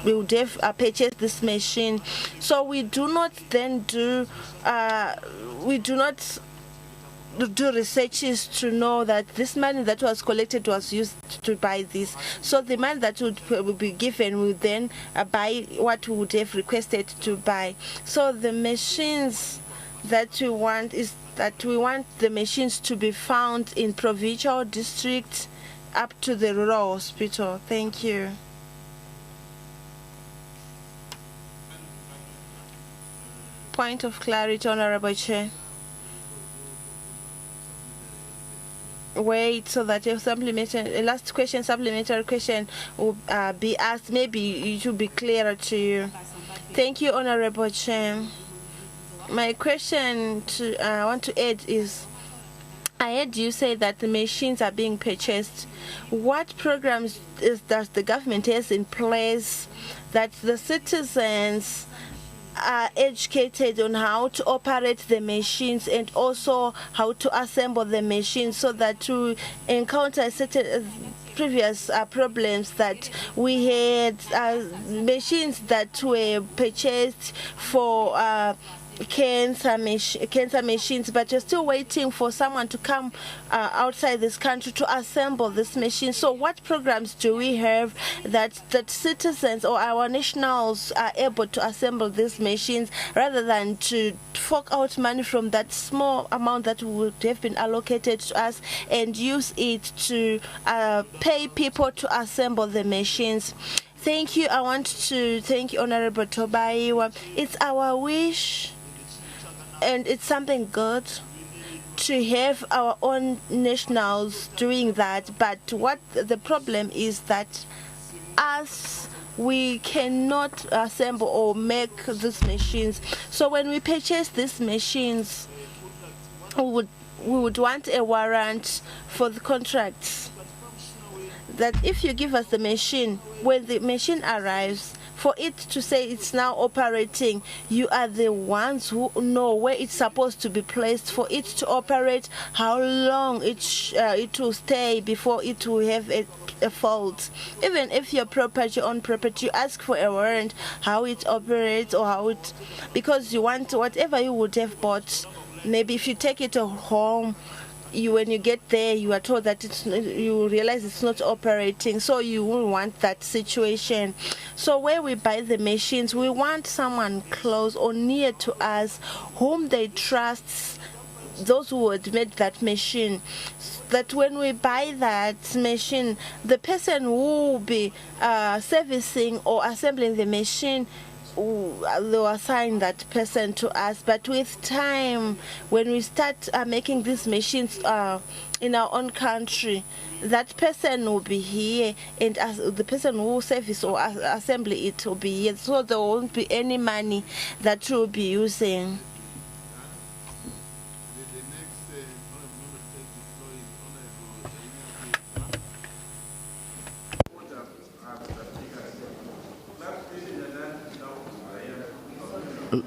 we would have purchased this machine. So we do not then do researches to know that this money that was collected was used to buy this. So the money that would be given will then buy what we would have requested to buy. So the machines that we want is that we want the machines to be found in provincial districts up to the rural hospital. Thank you. Point of clarity, Honorable Chair. Wait, so that your supplementary, last question, supplementary question will be asked. Maybe it will be clearer to you. Thank you, Honorable Chair. My question I want to add is, I heard you say that the machines are being purchased. What programs does the government has in place that the citizens are educated on how to operate the machines and also how to assemble the machines, so that to encounter certain previous problems that we had, machines that were purchased for cancer machines, but you're still waiting for someone to come outside this country to assemble this machine. So what programs do we have that citizens or our nationals are able to assemble these machines, rather than to fork out money from that small amount that would have been allocated to us and use it to pay people to assemble the machines? Thank you. I want to thank you, Honorable Tobaiwa. It's our wish, and it's something good to have our own nationals doing that. But what the problem is that we cannot assemble or make these machines. So when we purchase these machines, we would want a warrant for the contracts, that if you give us the machine, when the machine arrives, for it to say it's now operating, you are the ones who know where it's supposed to be placed for it to operate, how long it will stay before it will have a fault. Even if your property, on property, you ask for a warrant how it operates, or how it, because you want whatever you would have bought. Maybe if you take it home, when you get there, you are told that you realize it's not operating, so you will want that situation. So where we buy the machines, we want someone close or near to us whom they trust, those who had made that machine, that when we buy that machine, the person who will be servicing or assembling the machine they will assign that person to us. But with time, when we start making these machines in our own country, that person will be here, and the person who will service or assemble it will be here. So there won't be any money that we'll be using.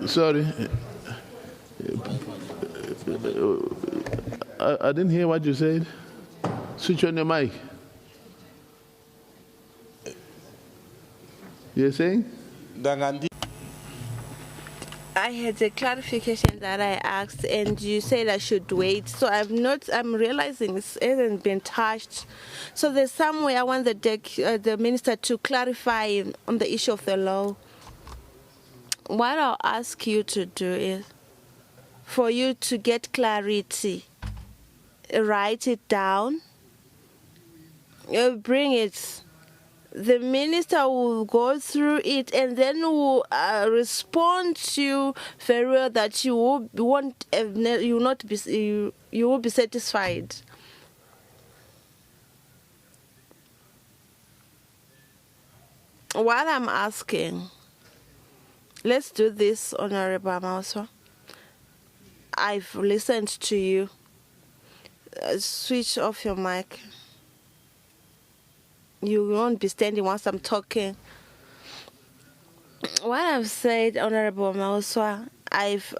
Sorry. I didn't hear what you said. Switch on your mic. You're saying? I had a clarification that I asked, and you said I should wait. So I'm realizing it hasn't been touched. So there's some way I want the minister to clarify on the issue of the law. What I'll ask you to do is for you to get clarity, write it down, bring it. The minister will go through it and then will respond to you very well that you will be satisfied. What I'm asking, let's do this, Honorable Amauswa. I've listened to you. Switch off your mic. You won't be standing once I'm talking. What I've said, Honorable Amauswa, I've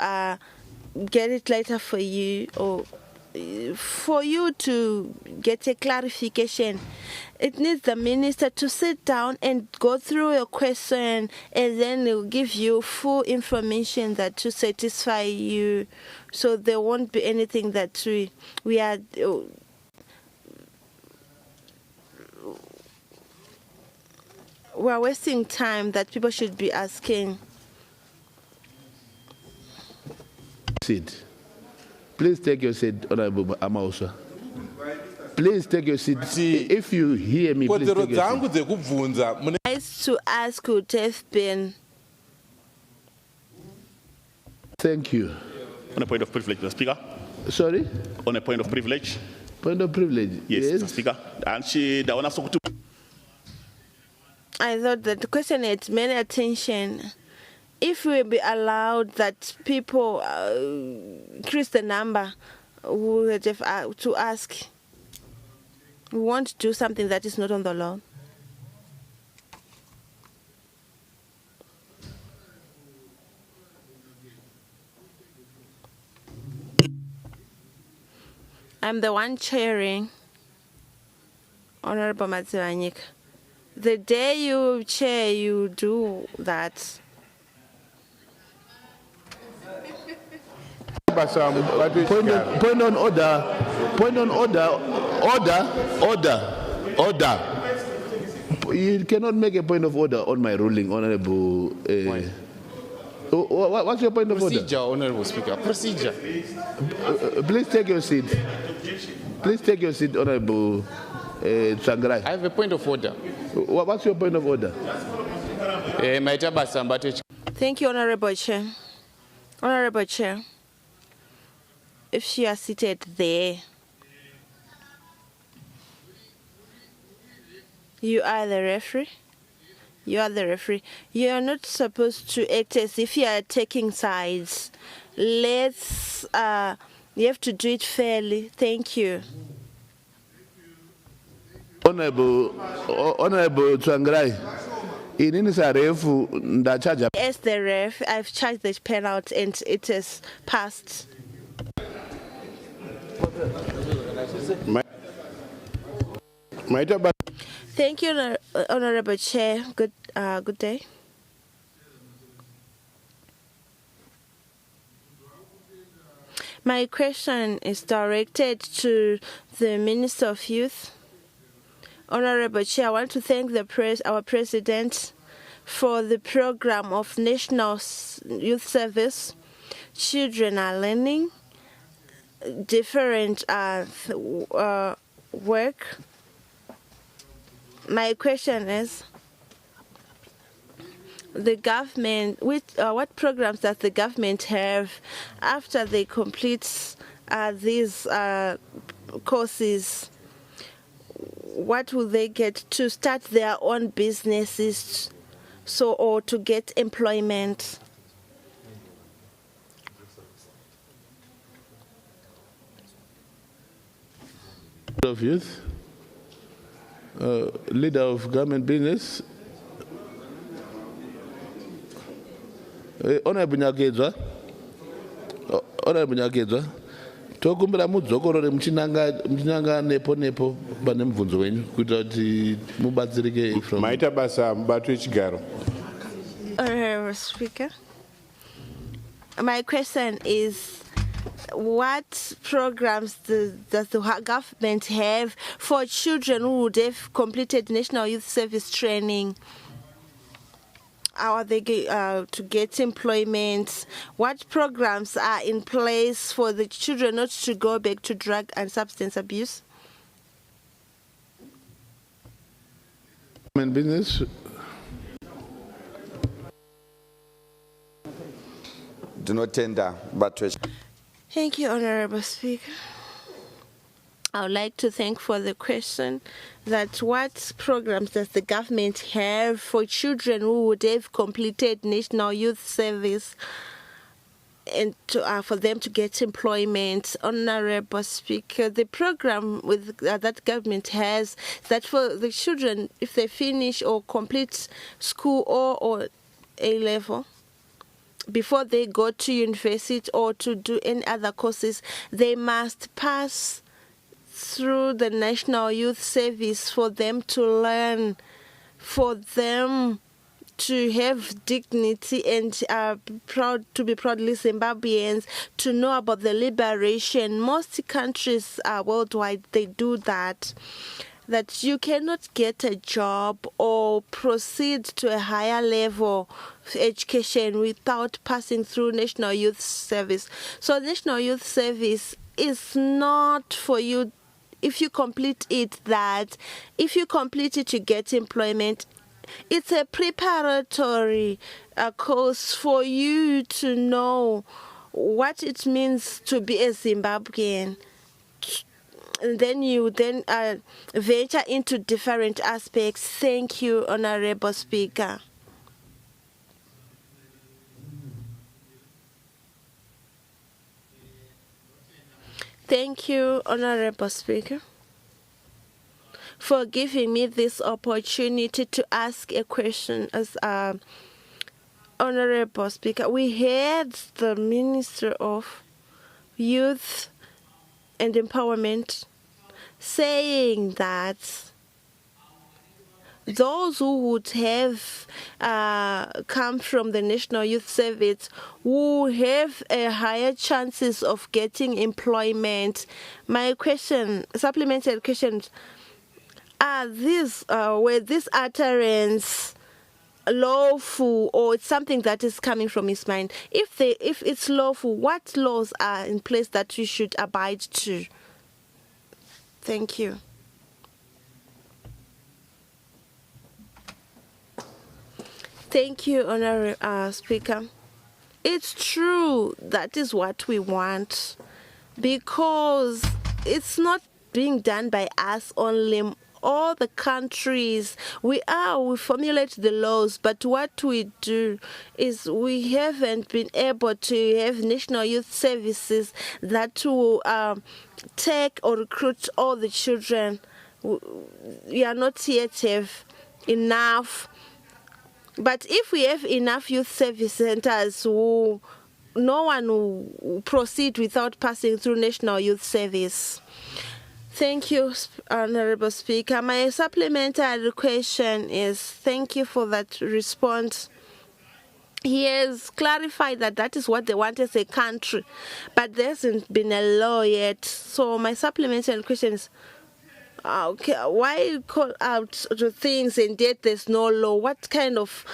get it later for you, or for you to get a clarification. It needs the minister to sit down and go through your question, and then he'll give you full information that to satisfy you. So there won't be anything that we are. We're wasting time that people should be asking. Sit. Please take your seat, Honorable Amauswa. Please take your seat. If you hear me, please take your seat. Nice to ask would have been. Thank you. On a point of privilege, Mr. Speaker. Sorry? On a point of privilege. Point of privilege? Yes, Mr. Speaker. And she, the one to. I thought that the question had many attention. If we be allowed that people increase the number who have to ask, we want to do something that is not on the law. I'm the one chairing, Honorable Matsiwanyika. The day you chair, you do that. Point on order. Point on order. Order. You cannot make a point of order on my ruling, Honorable. What's your point of order? Procedure, Honorable Speaker. Procedure. Please take your seat. Please take your seat, Honorable Tsvangirai. I have a point of order. What's your point of order? Thank you, Honorable Chair. Honorable Chair, if you are seated there, you are the referee. You are the referee. You are not supposed to act as if you are taking sides. You have to do it fairly. Thank you. Honorable Tsvangirai, as the ref, I've charged the pen out and it has passed. Thank you, Honorable Chair. Good day. My question is directed to the Minister of Youth. Honorable Chair, I want to thank our President for the program of National Youth Service. Children are learning different work. My question is, the government, what programs does the government have after they complete these courses? What will they get to start their own businesses, or to get employment? Of youth, leader of government business, Honorable Nyagedzwa, tokumbira mudzokorore muchinanga nepo pane mubvunzo wenyu kuitira kuti mubatsirike from maita basa mubato wechigaro. Honorable Speaker, my question is, what programs does the government have for children who would have completed National Youth Service training? How are they to get employment? What programs are in place for the children not to go back to drug and substance abuse? Business. Do not tender, but Thank you, Honorable Speaker. I would like to thank for the question that what programs does the government have for children who would have completed National Youth Service and for them to get employment. Honorable Speaker, the program that government has that for the children, if they finish or complete school or A-level, before they go to university or to do any other courses, they must pass through the National Youth Service for them to learn, for them to have dignity and to be proudly Zimbabweans, to know about the liberation. Most countries worldwide, they do that. That you cannot get a job or proceed to a higher level of education without passing through National Youth Service. So National Youth Service is not for you. If you complete it, you get employment. It's a preparatory course for you to know what it means to be a Zimbabwean. And then you venture into different aspects. Thank you, Honorable Speaker. Thank you, Honorable Speaker, for giving me this opportunity to ask a question. As Honorable Speaker, we heard the Minister of Youth and Empowerment saying that those who would have come from the National Youth Service will have a higher chances of getting employment. My question, supplementary questions, were this utterance lawful, or it's something that is coming from his mind? If it's lawful, what laws are in place that we should abide to? Thank you. Thank you, Honorable Speaker. It's true, that is what we want, because it's not being done by us only. All the countries, we formulate the laws, but what we do is we haven't been able to have National Youth Services that will take or recruit all the children. We are not yet have enough. But if we have enough youth service centers, no one will proceed without passing through National Youth Service. Thank you, Honorable Speaker. My supplementary question is, thank you for that response. He has clarified that that is what they want as a country, but there hasn't been a law yet. So my supplementary question is, okay, why call out the things and yet there's no law? What kind of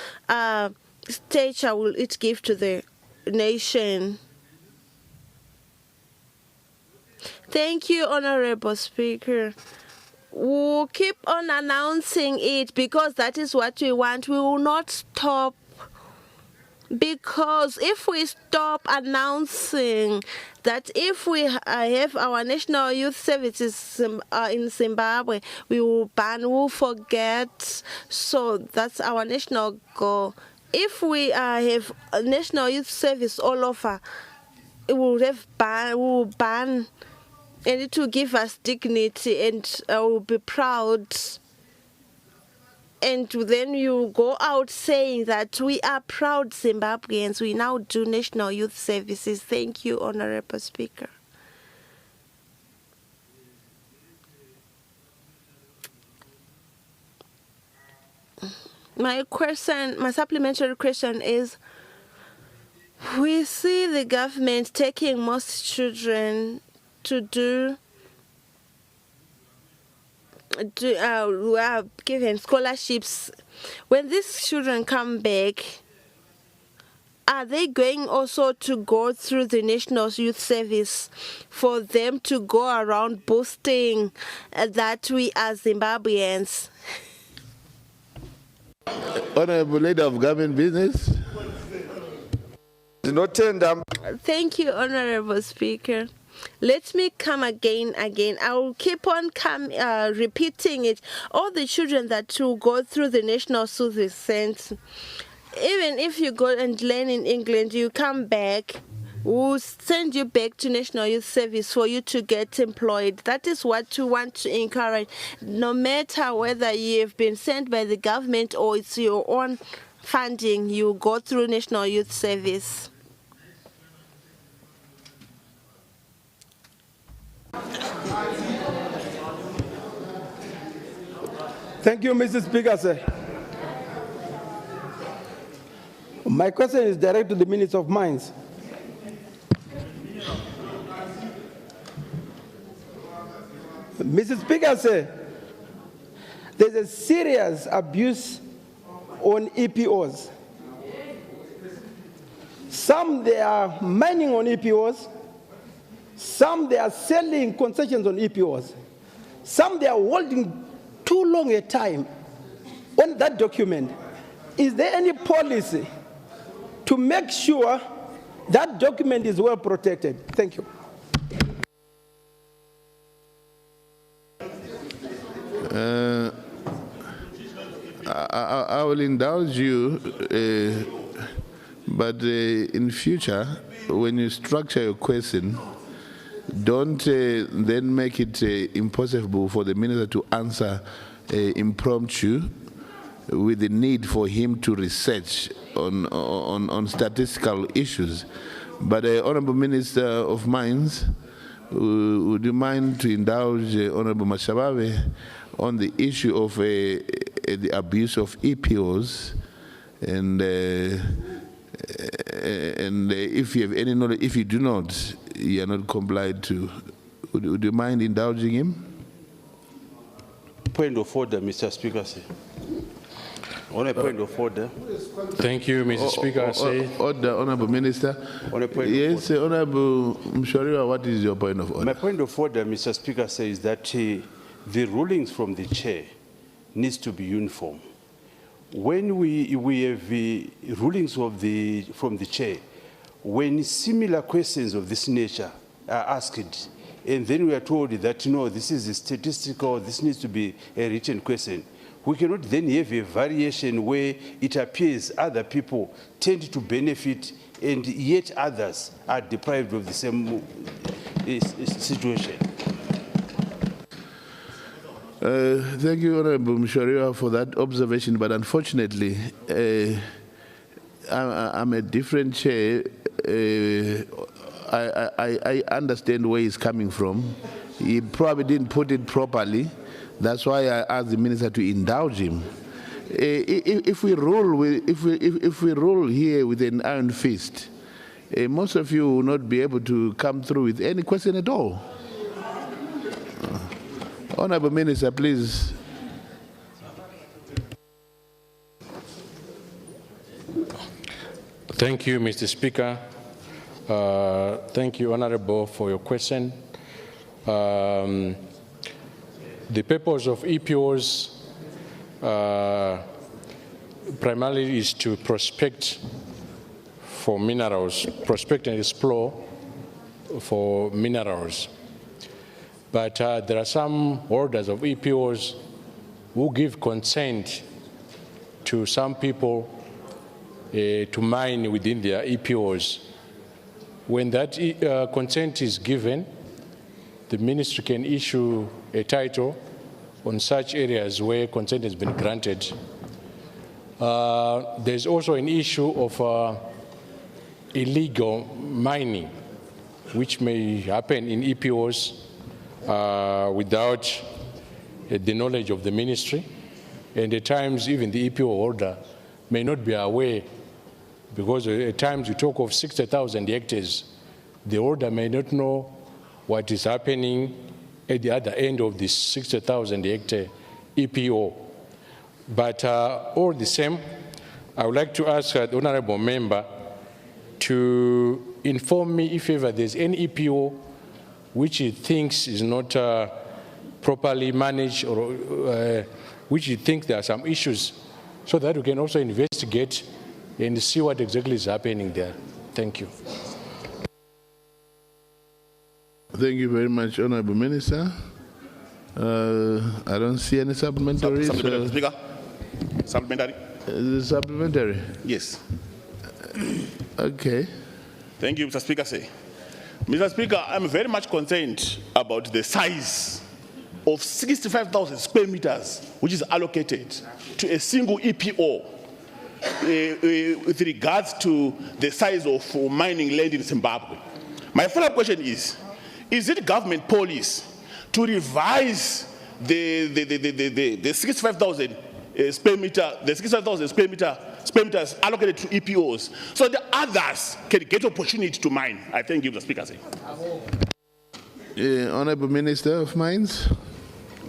stature will it give to the nation? Thank you, Honorable Speaker. We'll keep on announcing it because that is what we want. We will not stop Because if we stop announcing that if we have our national youth services in Zimbabwe, we will forget. So that's our national goal. If we have a national youth service all over, it will ban, and it will give us dignity, and we'll be proud. And then you go out saying that we are proud Zimbabweans, we now do national youth services. Thank you, Honorable Speaker. My supplementary question is, we see the government taking most children to who are given scholarships. When these children come back, are they going also to go through the National Youth Service for them to go around boasting that we are Zimbabweans? Honorable Leader of Government Business. Thank you, Honorable Speaker. Let me come again. I will keep on repeating it. All the children that will go through the National Service Center, even if you go and learn in England, you come back, we'll send you back to National Youth Service for you to get employed. That is what we want to encourage. No matter whether you have been sent by the government or it's your own funding, you go through National Youth Service. Thank you, Mr. Speaker, sir. My question is direct to the Minister of Mines. Mr. Speaker, sir, there's a serious abuse on EPOs. Some they are mining on EPOs, some they are selling concessions on EPOs, some they are holding too long a time on that document. Is there any policy to make sure that document is well protected? Thank you. I will indulge you, but in future, when you structure your question, don't then make it impossible for the minister to answer impromptu with the need for him to research on statistical issues. But Honorable Minister of Mines, would you mind to indulge Honorable Mashababe on the issue of the abuse of EPOs, and if you have any knowledge, if you do not, you are not complied to, would you mind indulging him? Point of order, Mr. Speaker. On a point of order. Thank you, Mr. Speaker. Order, Honorable Minister. Yes, Honorable Mshoriwa, what is your point of order? My point of order, Mr. Speaker, is that the rulings from the chair needs to be uniform. When we have rulings from the chair, when similar questions of this nature are asked, and then we are told that, no, this is a statistical, this needs to be a written question, we cannot then have a variation where it appears other people tend to benefit and yet others are deprived of the same situation. Thank you, Honorable Mshoriwa, for that observation, but unfortunately, I'm a different chair. I understand where he's coming from. He probably didn't put it properly. That's why I asked the minister to indulge him. If we rule here with an iron fist, most of you will not be able to come through with any question at all. Honorable Minister, please. Thank you, Mr. Speaker. Thank you, Honorable, for your question. The purpose of EPOs primarily is to prospect for minerals, prospect and explore for minerals. But there are some holders of EPOs who give consent to some people to mine within their EPOs. When that consent is given, the ministry can issue a title on such areas where consent has been granted. There's also an issue of illegal mining, which may happen in EPOs without the knowledge of the ministry. And at times, even the EPO holder may not be aware, because at times you talk of 60,000 hectares. The holder may not know what is happening at the other end of this 60,000 hectare EPO. But all the same, I would like to ask the honorable member to inform me if ever there's any EPO which he thinks is not properly managed, or which he thinks there are some issues, so that we can also investigate and see what exactly is happening there. Thank you. Thank you very much, Honorable Minister. I don't see any supplementary. Supplementary, Speaker. Supplementary. Supplementary? Yes. Okay. Thank you, Mr. Speaker. Mr. Speaker, I'm very much concerned about the size of 65,000 square meters, which is allocated to a single EPO with regards to the size of mining land in Zimbabwe. My follow-up question is it government policy to revise the 65,000 square meters allocated to EPOs, so the others can get opportunity to mine? I thank you, Mr. Speaker. Honorable Minister of Mines.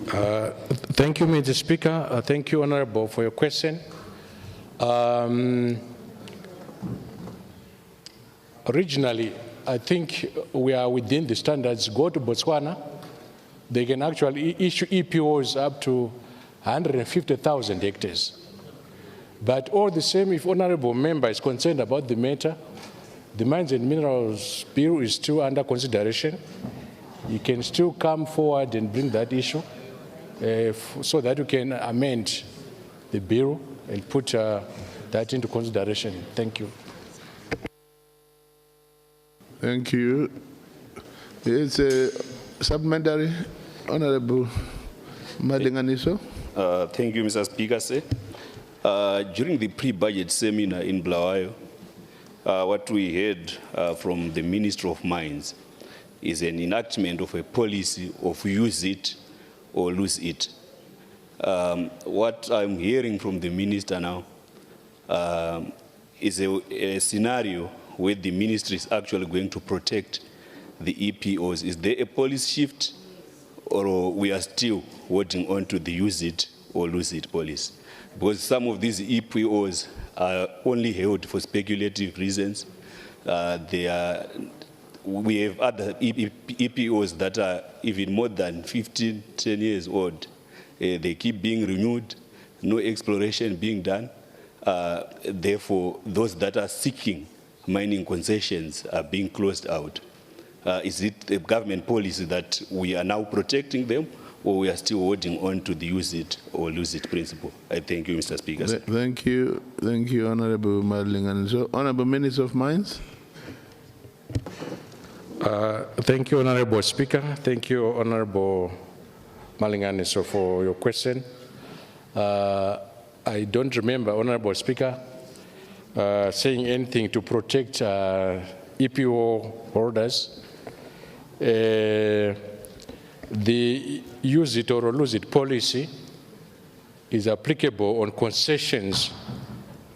Thank you, Mr. Speaker. Thank you, Honorable, for your question. Originally, I think we are within the standards. Go to Botswana, they can actually issue EPOs up to 150,000 hectares. But all the same, if honorable member is concerned about the matter, the Mines and Minerals Bill is still under consideration. You can still come forward and bring that issue so that you can amend the bill and put that into consideration. Thank you. Thank you. It's a supplementary, Honorable Madinganiso. Thank you, Mr. Speaker. During the pre-budget seminar in Blawayo, what we heard from the Minister of Mines is an enactment of a policy of use it or lose it. What I'm hearing from the minister now is a scenario where the ministry is actually going to protect the EPOs. Is there a policy shift, or we are still holding on to the use it or lose it policy? Because some of these EPOs are only held for speculative reasons. We have other EPOs that are even more than 10 years old. They keep being renewed, no exploration being done. Therefore, those that are seeking mining concessions are being closed out. Is it a government policy that we are now protecting them, or we are still holding on to the use it or lose it principle? I thank you, Mr. Speaker. Thank you, Honorable Madlingan. So, Honorable Minister of Mines. Thank you, Honorable Speaker. Thank you, Honorable Malinganiso, for your question. I don't remember, Honorable Speaker, saying anything to protect EPO holders. The use it or lose it policy is applicable on concessions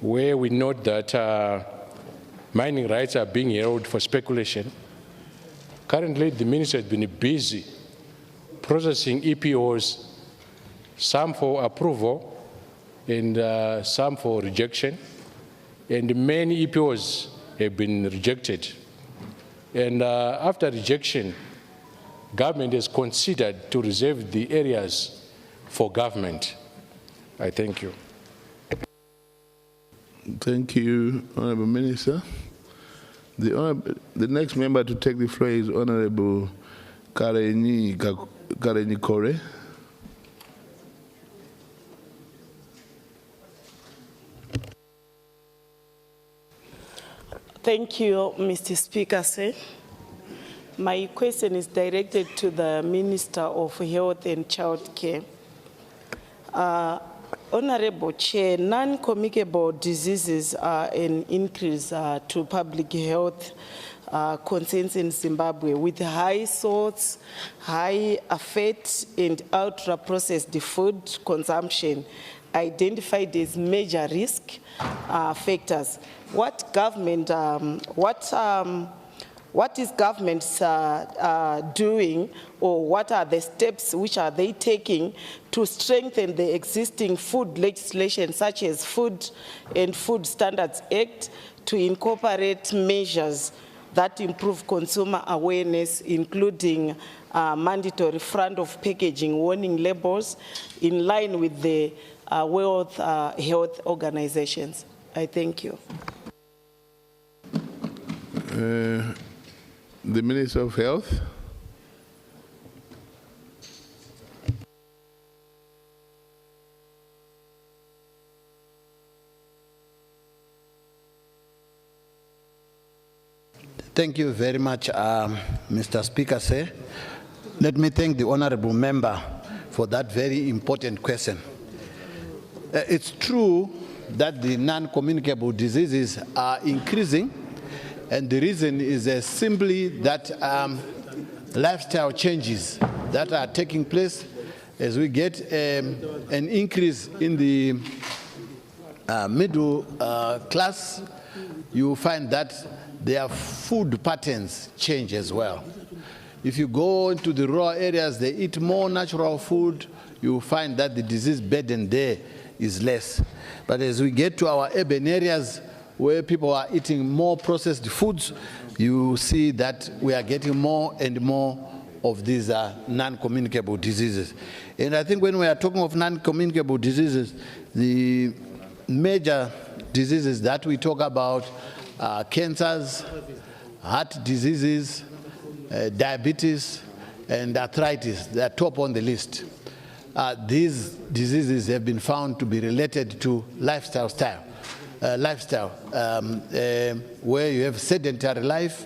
where we note that mining rights are being held for speculation. Currently, the minister has been busy processing EPOs, some for approval and some for rejection, and many EPOs have been rejected. And after rejection, government has considered to reserve the areas for government. I thank you. Thank you, Honorable Minister. The next member to take the floor is Honorable Kareni Kore. Thank you, Mr. Speaker, sir. My question is directed to the Minister of Health and Child Care. Honorable Chair, non-communicable diseases are an increase to public health concerns in Zimbabwe with high salts, high fat, and ultra-processed food consumption identified as major risk factors. What is government doing, or what are the steps which are they taking to strengthen the existing food legislation, such as Food and Food Standards Act, to incorporate measures that improve consumer awareness, including mandatory front of packaging warning labels in line with the World Health Organizations? I thank you. The Minister of Health. Thank you very much, Mr. Speaker, sir. Let me thank the honorable member for that very important question. It's true that the non-communicable diseases are increasing, and the reason is simply that lifestyle changes that are taking place as we get an increase in the middle class. You find that their food patterns change as well. If you go into the rural areas, they eat more natural food, you find that the disease burden there is less. But as we get to our urban areas where people are eating more processed foods, you see that we are getting more and more of these non-communicable diseases. And I think when we are talking of non-communicable diseases, the major diseases that we talk about are cancers, heart diseases, diabetes, and arthritis. They are top on the list. These diseases have been found to be related to lifestyle, where you have sedentary life,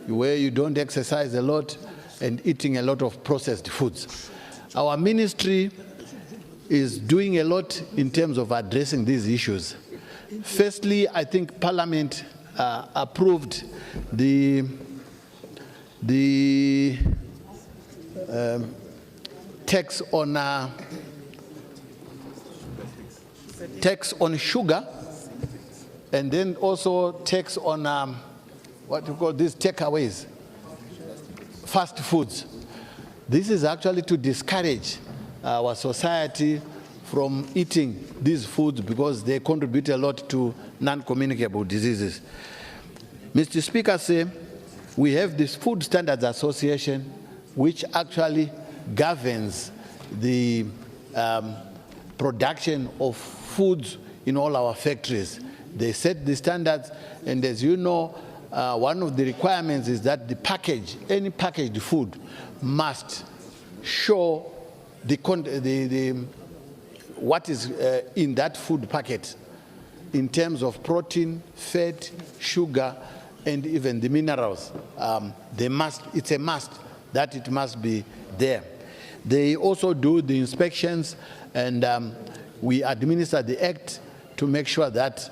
where you don't exercise a lot, and eating a lot of processed foods. Our ministry is doing a lot in terms of addressing these issues. Firstly, I think Parliament approved the tax on sugar, and then also tax on what you call these takeaways, fast foods. This is actually to discourage our society from eating these foods because they contribute a lot to non-communicable diseases. Mr. Speaker, we have this Food Standards Association, which actually governs the production of foods in all our factories. They set the standards, and as you know, one of the requirements is that the package, any packaged food, must show what is in that food packet in terms of protein, fat, sugar, and even the minerals. It's a must that it must be there. They also do the inspections, and we administer the act to make sure that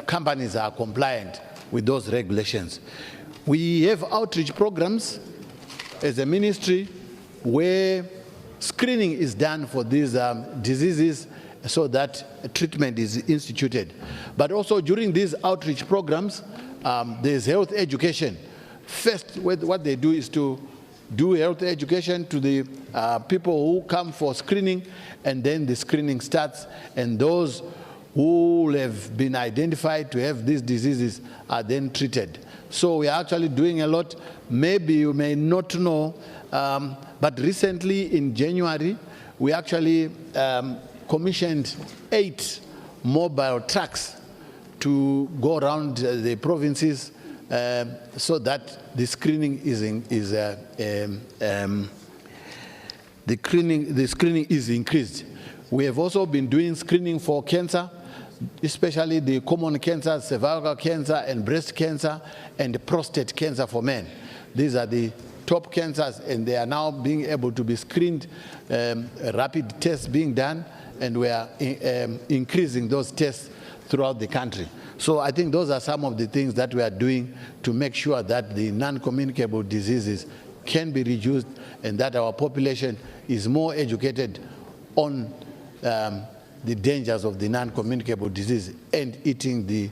companies are compliant with those regulations. We have outreach programs as a ministry where screening is done for these diseases so that treatment is instituted. But also during these outreach programs, there's health education. First, what they do is to do health education to the people who come for screening, and then the screening starts, and those who have been identified to have these diseases are then treated. So we are actually doing a lot. Maybe you may not know, but recently in January, we actually commissioned 8 mobile trucks to go around the provinces so that the screening the screening is increased. We have also been doing screening for cancer, especially the common cancer, cervical cancer and breast cancer and prostate cancer for men. These are the top cancers, and they are now being able to be screened, rapid tests being done, and we are increasing those tests throughout the country. So I think those are some of the things that we are doing to make sure that the non-communicable diseases can be reduced and that our population is more educated on the dangers of the non-communicable disease and eating the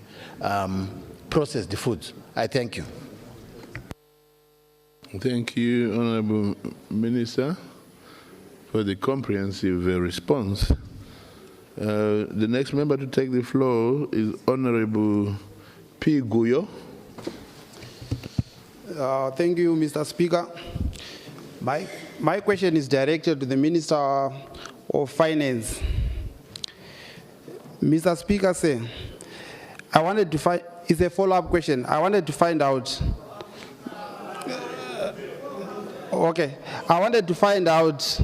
processed foods. I thank you. Thank you, Honorable Minister, for the comprehensive response. The next member to take the floor is Honorable P. Guyo. Thank you, Mr. Speaker. My question is directed to the Minister of Finance. Mr. Speaker, sir, I wanted to find, it's a follow-up question. I wanted to find out, I wanted to find out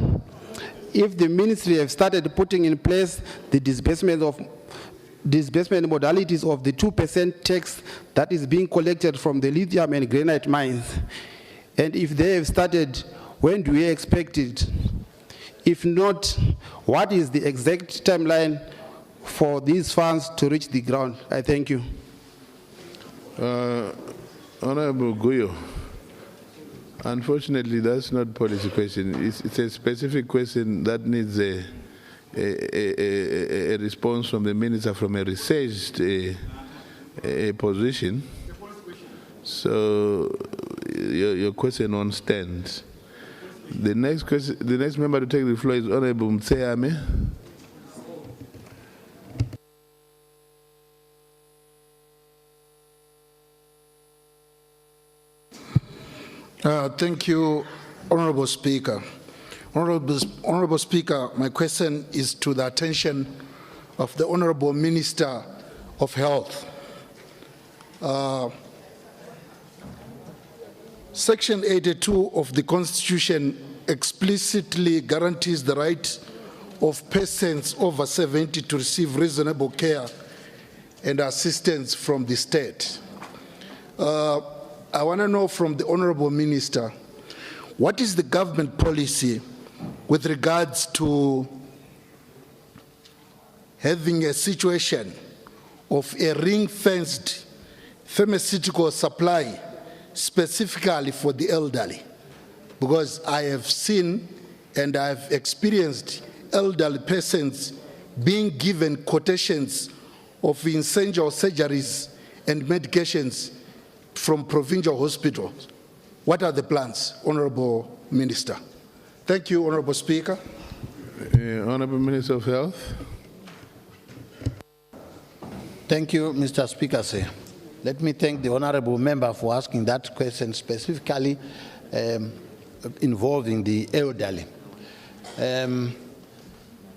if the ministry have started putting in place the disbursement modalities of the 2% tax that is being collected from the lithium and granite mines. And if they have started, when do we expect it? If not, what is the exact timeline for these funds to reach the ground? I thank you. Honorable Guyo, unfortunately, that's not a policy question. It's a specific question that needs a response from the minister from a researched position. So your question won't stand. The next member to take the floor is Honorable Mtseame. Thank you, Honorable Speaker. Honorable Speaker, my question is to the attention of the Honorable Minister of Health. Section 82 of the Constitution explicitly guarantees the right of persons over 70 to receive reasonable care and assistance from the state. I want to know from the Honorable Minister, what is the government policy with regards to having a situation of a ring-fenced pharmaceutical supply specifically for the elderly? Because I have seen and I have experienced elderly persons being given quotations of essential surgeries and medications from provincial hospitals. What are the plans, Honorable Minister? Thank you, Honorable Speaker. Honorable Minister of Health. Thank you, Mr. Speaker, sir. Let me thank the Honorable Member for asking that question specifically involving the elderly.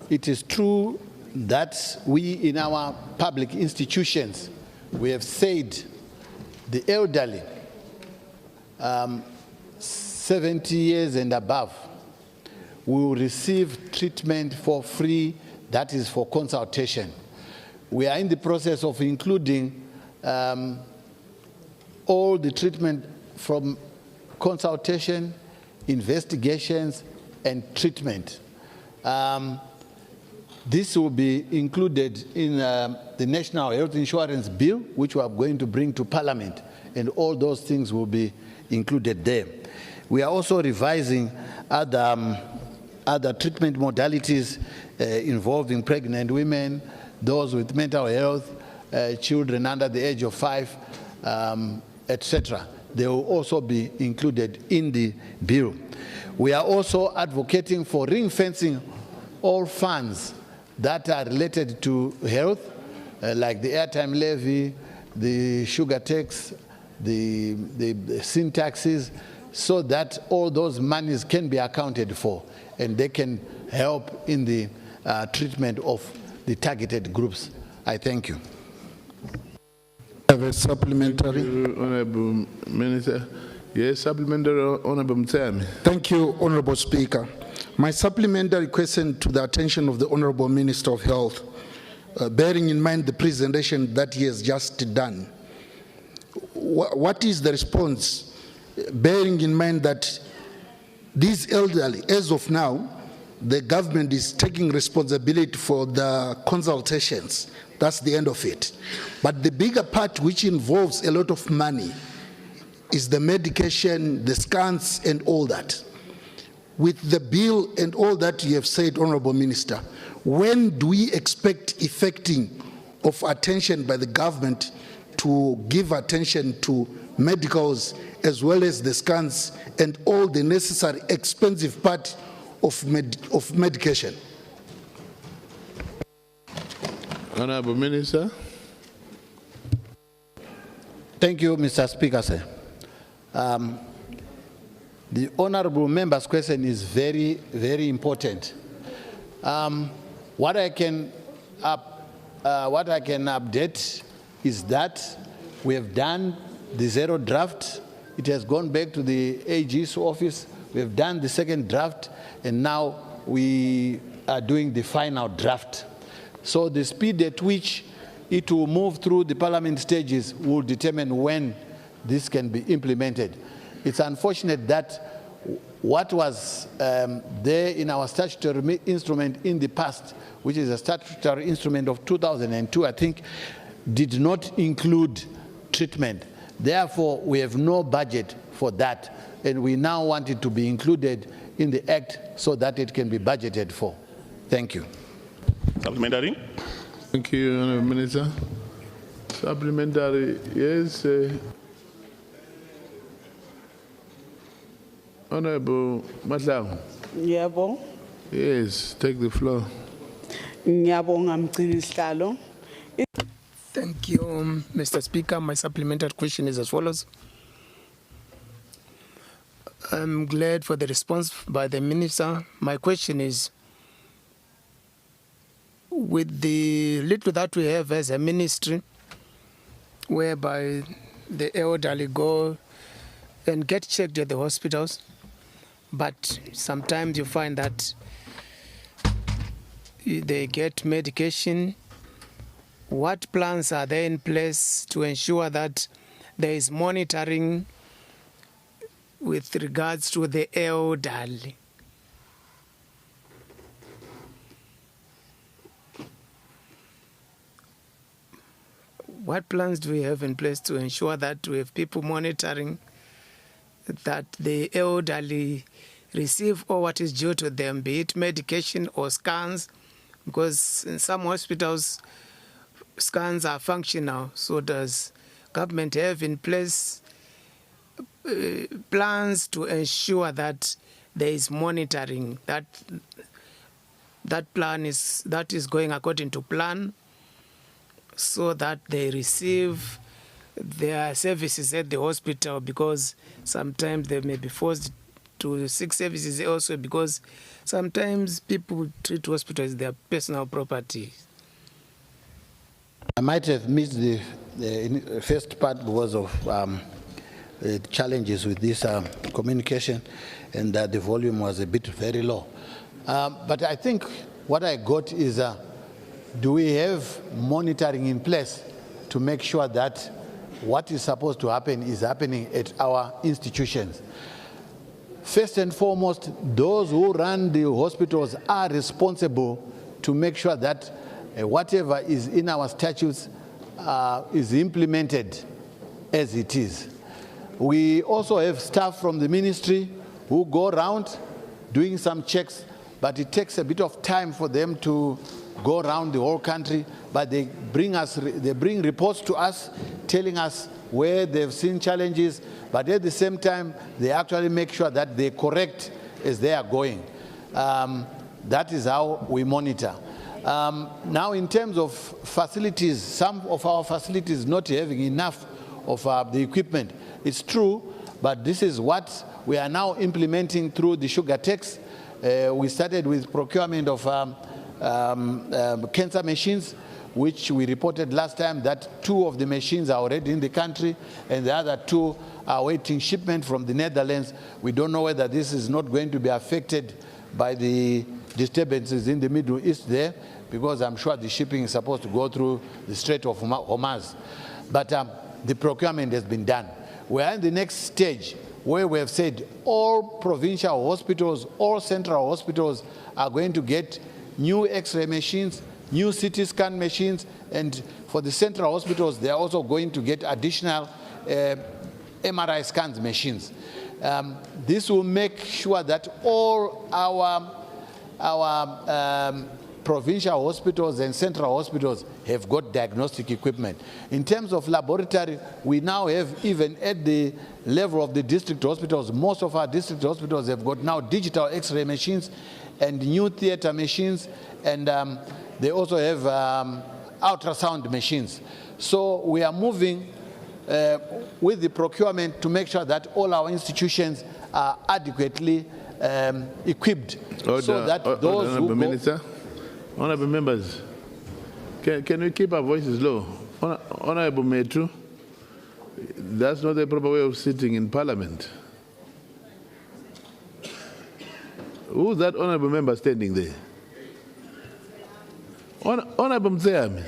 It is true that we in our public institutions, we have said the elderly, 70 years and above, will receive treatment for free, that is for consultation. We are in the process of including all the treatment from consultation, investigations, and treatment. This will be included in the National Health Insurance Bill, which we are going to bring to Parliament, and all those things will be included there. We are also revising other treatment modalities involving pregnant women, those with mental health, children under the age of 5, etc. They will also be included in the bill. We are also advocating for ring-fencing all funds that are related to health, like the airtime levy, the sugar tax, the sin taxes, so that all those monies can be accounted for and they can help in the treatment of the targeted groups. I thank you. Have a supplementary. Honorable Minister. Yes, supplementary, Honorable Mtsami. Thank you, Honorable Speaker. My supplementary question to the attention of the Honorable Minister of Health, bearing in mind the presentation that he has just done. What is the response, bearing in mind that these elderly, as of now, the government is taking responsibility for the consultations. That's the end of it. But the bigger part, which involves a lot of money, is the medication, the scans, and all that. With the bill and all that you have said, Honorable Minister, when do we expect effecting of attention by the government to give attention to medicals as well as the scans and all the necessary expensive part of medication? Honorable Minister. Thank you, Mr. Speaker, sir. The honorable member's question is very, very important. What I can update is that we have done the zero draft. It has gone back to the AG's office. We have done the second draft, and now we are doing the final draft. So the speed at which it will move through the parliament stages will determine when this can be implemented. It's unfortunate that what was there in our statutory instrument in the past, which is a statutory instrument of 2002, I think, did not include treatment. Therefore, we have no budget for that, and we now want it to be included in the Act so that it can be budgeted for. Thank you. Supplementary. Thank you, Honorable Minister. Supplementary, yes. Honorable Matlaw. Yebo. Yes, take the floor. Ngiyabonga mgcinisihlalo. Thank you, Mr. Speaker. My supplementary question is as follows. I'm glad for the response by the Minister. My question is, with the little that we have as a ministry, whereby the elderly go and get checked at the hospitals, but sometimes you find that they get medication. What plans are there in place to ensure that there is monitoring with regards to the elderly? What plans do we have in place to ensure that we have people monitoring that the elderly receive all what is due to them, be it medication or scans? Because in some hospitals, scans are functional. So does government have in place plans to ensure that there is monitoring, that plan is going according to plan, so that they receive their services at the hospital? Because sometimes they may be forced to seek services also, because sometimes people treat hospitals as their personal property. I might have missed the first part because of challenges with this communication, and the volume was a bit very low. But I think what I got is, do we have monitoring in place to make sure that what is supposed to happen is happening at our institutions? First and foremost, those who run the hospitals are responsible to make sure that whatever is in our statutes is implemented as it is. We also have staff from the ministry who go around doing some checks, but it takes a bit of time for them to go around the whole country, but they bring reports to us telling us where they've seen challenges, but at the same time, they actually make sure that they correct as they are going. That is how we monitor. Now, in terms of facilities, some of our facilities not having enough of the equipment. It's true, but this is what we are now implementing through the sugar tax. We started with procurement of cancer machines. which we reported last time that 2 of the machines are already in the country and the other 2 are waiting shipment from the Netherlands. We don't know whether this is not going to be affected by the disturbances in the Middle East there, because I'm sure the shipping is supposed to go through the Strait of Hormuz. But the procurement has been done. We are in the next stage where we have said all provincial hospitals, all central hospitals are going to get new X-ray machines, new CT scan machines, and for the central hospitals, they are also going to get additional MRI scans machines. This will make sure that all our provincial hospitals and central hospitals have got diagnostic equipment. In terms of laboratory, we now have, even at the level of the district hospitals, most of our district hospitals have got now digital X-ray machines and new theater machines, and they also have ultrasound machines. So we are moving with the procurement to make sure that all our institutions are adequately equipped, so that those who Minister, honourable members, can we keep our voices low? Honourable Metro, that's not the proper way of sitting in Parliament. Who's that honourable member standing there? Honourable Mzeyami.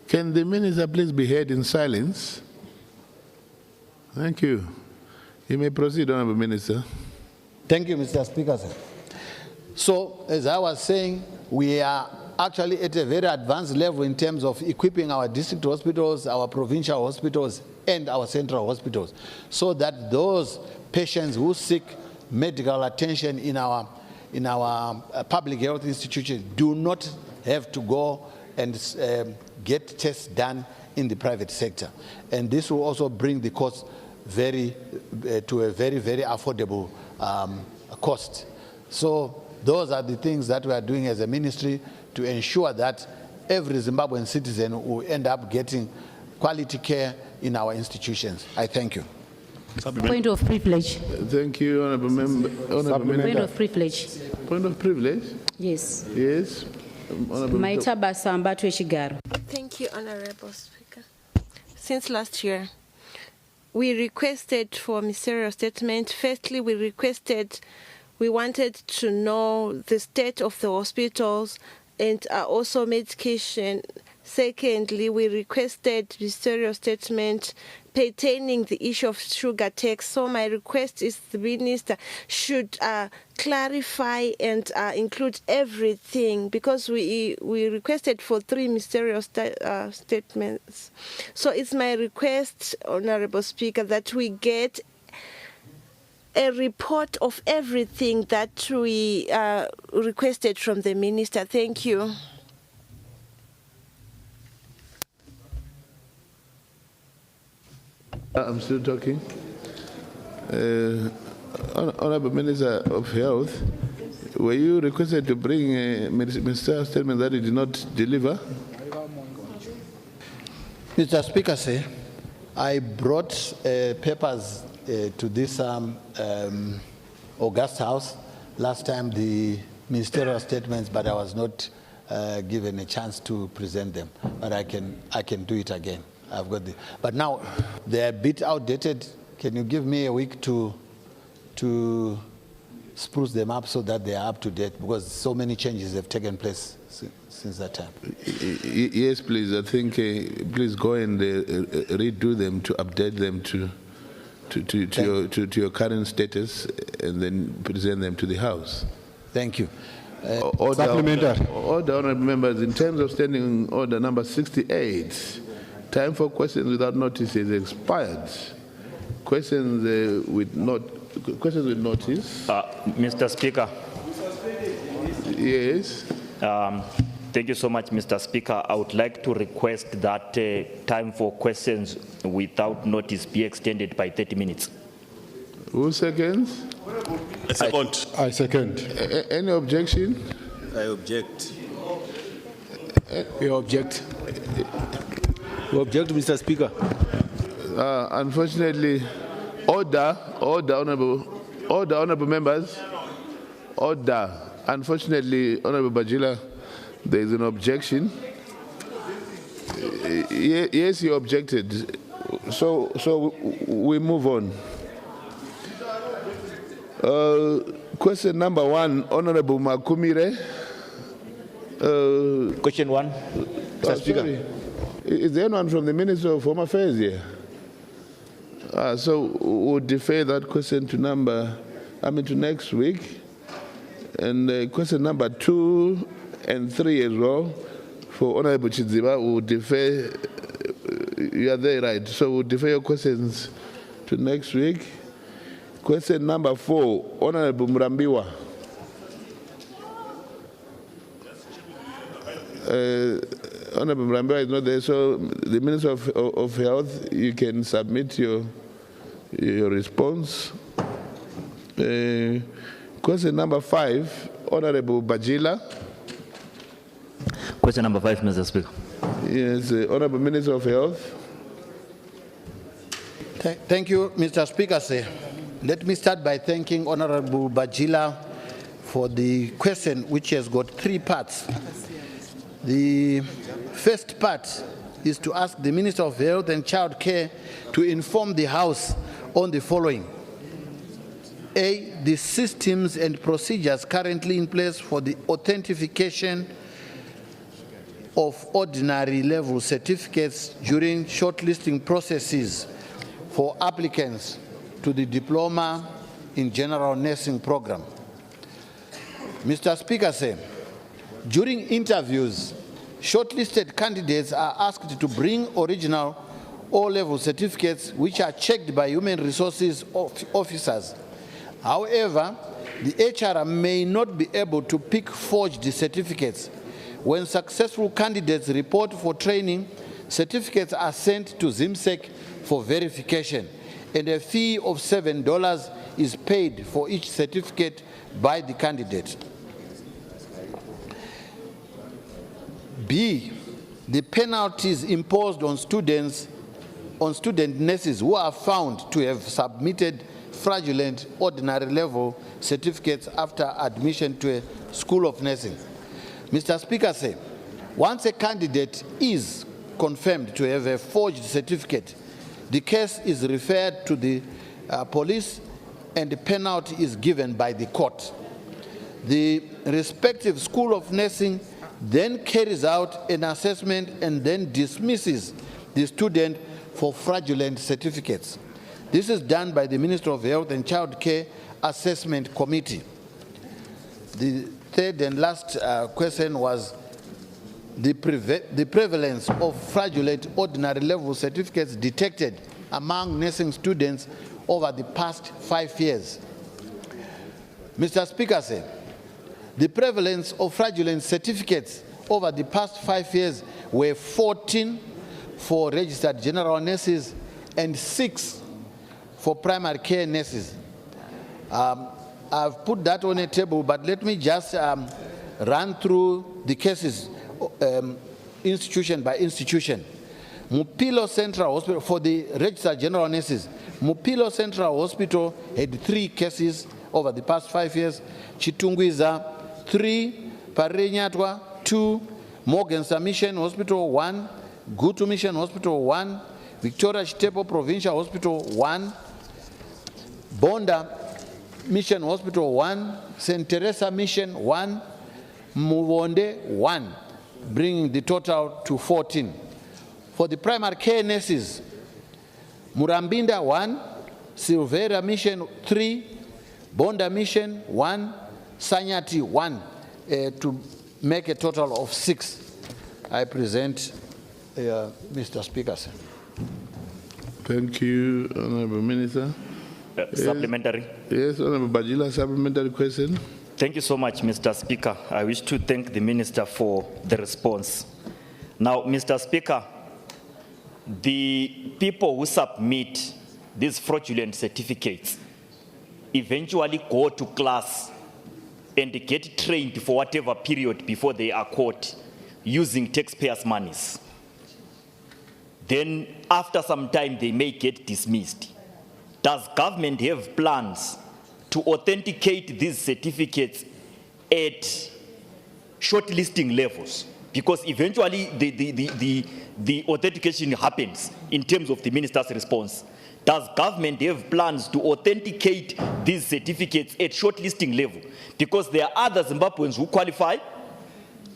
Can the minister please be heard in silence? Thank you. You may proceed, Honourable Minister. Thank you, Mr. Speaker, sir. So, as I was saying, we are actually at a very advanced level in terms of equipping our district hospitals, our provincial hospitals, and our central hospitals, so that those patients who seek medical attention in our public health institutions do not have to go and get tests done in the private sector. And this will also bring the cost to a very, very affordable cost. So those are the things that we are doing as a ministry to ensure that every Zimbabwean citizen will end up getting quality care in our institutions. I thank you. Point of privilege. Thank you, Honourable Member. Point of privilege. Point of privilege? Yes. Yes. Maitaba Sambatwe Chigaro. Thank you, Honorable Speaker. Since last year, we requested for ministerial statement. Firstly, we wanted to know the state of the hospitals and also medication. Secondly, we requested ministerial statement pertaining the issue of sugar tax. So my request is the minister should clarify and include everything, because we requested for 3 ministerial statements. So it's my request, Honorable Speaker, that we get a report of everything that we requested from the minister. Thank you. I'm still talking. Honourable Minister of Health, were you requested to bring a ministerial statement that you did not deliver? Mr. Speaker, sir, I brought papers to this August House last time, the ministerial statements, but I was not given a chance to present them. But I can do it again. I've got the, but now they're a bit outdated. Can you give me a week to spruce them up so that they are up to date, because so many changes have taken place since that time? Yes, please. I think please go and redo them to update them to your current status, and then present them to the House. Thank you. Supplementary. Order, honourable members. In terms of standing order number 68. Time for questions without notice is expired. Questions with notice. Mr. Speaker. Yes. Thank you so much, Mr. Speaker. I would like to request that time for questions without notice be extended by 30 minutes. Who seconds? A second. I second. Any objection? I object. We object. We object, Mr. Speaker. Unfortunately, order, honourable Order, honorable members. Order. Unfortunately, Honorable Bajila, there is an objection. Yes, you objected. So we move on. Question number 1, Honorable Makumire. Question 1, Mr. Speaker. Sorry. Is there anyone from the Minister of Home Affairs here? So we'll defer that question to next week. And question number 2 and 3 as well for Honorable Chidziba will defer. You are there, right? So we'll defer your questions to next week. Question number 4, Honorable Mrambiwa. Honorable Mrambiwa is not there, so the Minister of Health, you can submit your response. Question number 5, Honorable Bajila. Question number 5, Mr. Speaker. Yes, Honorable Minister of Health. Thank you, Mr. Speaker, sir. Let me start by thanking Honorable Bajila for the question, which has got 3 parts. The first part is to ask the Minister of Health and Child Care to inform the House on the following. A, the systems and procedures currently in place for the authentication of ordinary level certificates during shortlisting processes for applicants to the Diploma in General Nursing program. Mr. Speaker, sir, during interviews, shortlisted candidates are asked to bring original O-level certificates which are checked by human resources officers. However, the HR may not be able to pick forged certificates. When successful candidates report for training, certificates are sent to ZIMSEC for verification, and a fee of $7 is paid for each certificate by the candidate. B, the penalties imposed on student nurses who are found to have submitted fraudulent ordinary level certificates after admission to a school of nursing. Mr. Speaker, sir, once a candidate is confirmed to have a forged certificate, the case is referred to the police and the penalty is given by the court. The respective school of nursing then carries out an assessment and then dismisses the student for fraudulent certificates. This is done by the Minister of Health and Child Care Assessment Committee. The third and last question was the prevalence of fraudulent ordinary level certificates detected among nursing students over the past 5 years. Mr. Speaker, sir, the prevalence of fraudulent certificates over the past 5 years were 14 for registered general nurses and 6 for primary care nurses. I've put that on a table, but let me just run through the cases institution by institution. Mupilo Central Hospital, for the registered general nurses, Mupilo Central Hospital had 3 cases over the past 5 years. Chitungwiza, 3. Parenyatwa, 2. Morgan Mission Hospital, 1. Gutu Mission Hospital, 1. Victoria Chitepo Provincial Hospital, 1. Bonda Mission Hospital, 1. St. Teresa Mission, 1. Muvonde, 1. Bringing the total to 14. For the primary care nurses, Murambinda, 1. Silvera Mission, 3. Bonda Mission, 1. Sanyati, 1. To make a total of 6. I present, Mr. Speaker, sir. Thank you, Honorable Minister. Supplementary. Yes, Honorable Bajila, supplementary question. Thank you so much, Mr. Speaker. I wish to thank the Minister for the response. Now, Mr. Speaker, the people who submit these fraudulent certificates eventually go to class and get trained for whatever period before they are caught using taxpayers' monies. Then, after some time, they may get dismissed. Does government have plans to authenticate these certificates at shortlisting levels, because eventually the authentication happens in terms of the minister's response. Does government have plans to authenticate these certificates at shortlisting level? Because there are other Zimbabweans who qualify,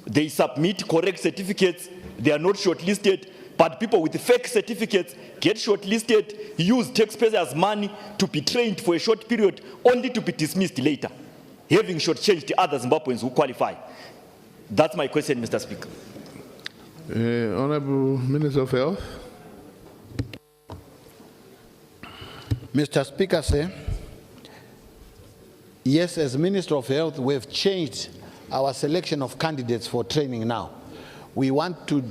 they submit correct certificates, they are not shortlisted, but people with fake certificates get shortlisted, use taxpayers' money to be trained for a short period, only to be dismissed later, having shortchanged the other Zimbabweans who qualify. That's my question, Mr. Speaker. Honorable Minister of Health. Mr. Speaker, sir, yes, as Minister of Health, we have changed our selection of candidates for training now. We want to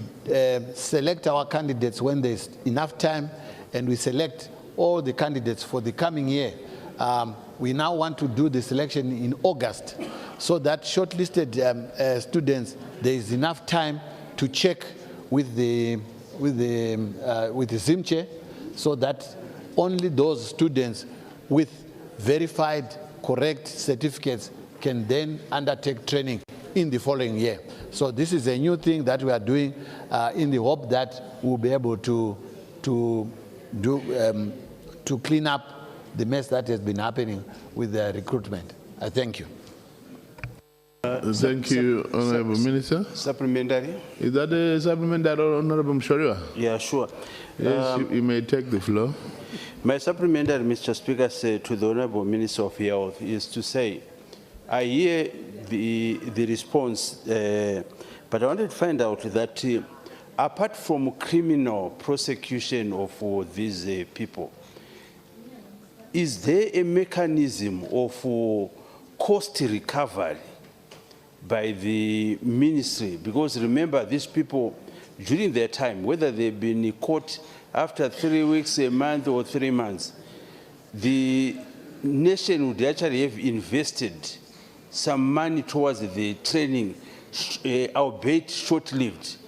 select our candidates when there's enough time, and we select all the candidates for the coming year. We now want to do the selection in August, so that shortlisted students, there is enough time to check with the ZIMCHE, so that only those students with verified correct certificates can then undertake training in the following year. So this is a new thing that we are doing in the hope that we'll be able to clean up the mess that has been happening with the recruitment. I thank you. Thank you, Honorable Minister. Supplementary. Is that a supplementary, Honorable Mshoriwa? Yeah, sure. Yes, you may take the floor. My supplementary, Mr. Speaker, to the Honorable Minister of Health is to say, I hear the response, but I wanted to find out that apart from criminal prosecution of these people, is there a mechanism of cost recovery by the ministry? Because remember, these people, during their time, whether they've been caught after 3 weeks, a month, or 3 months, the nation would actually have invested some money towards the training, albeit short-lived.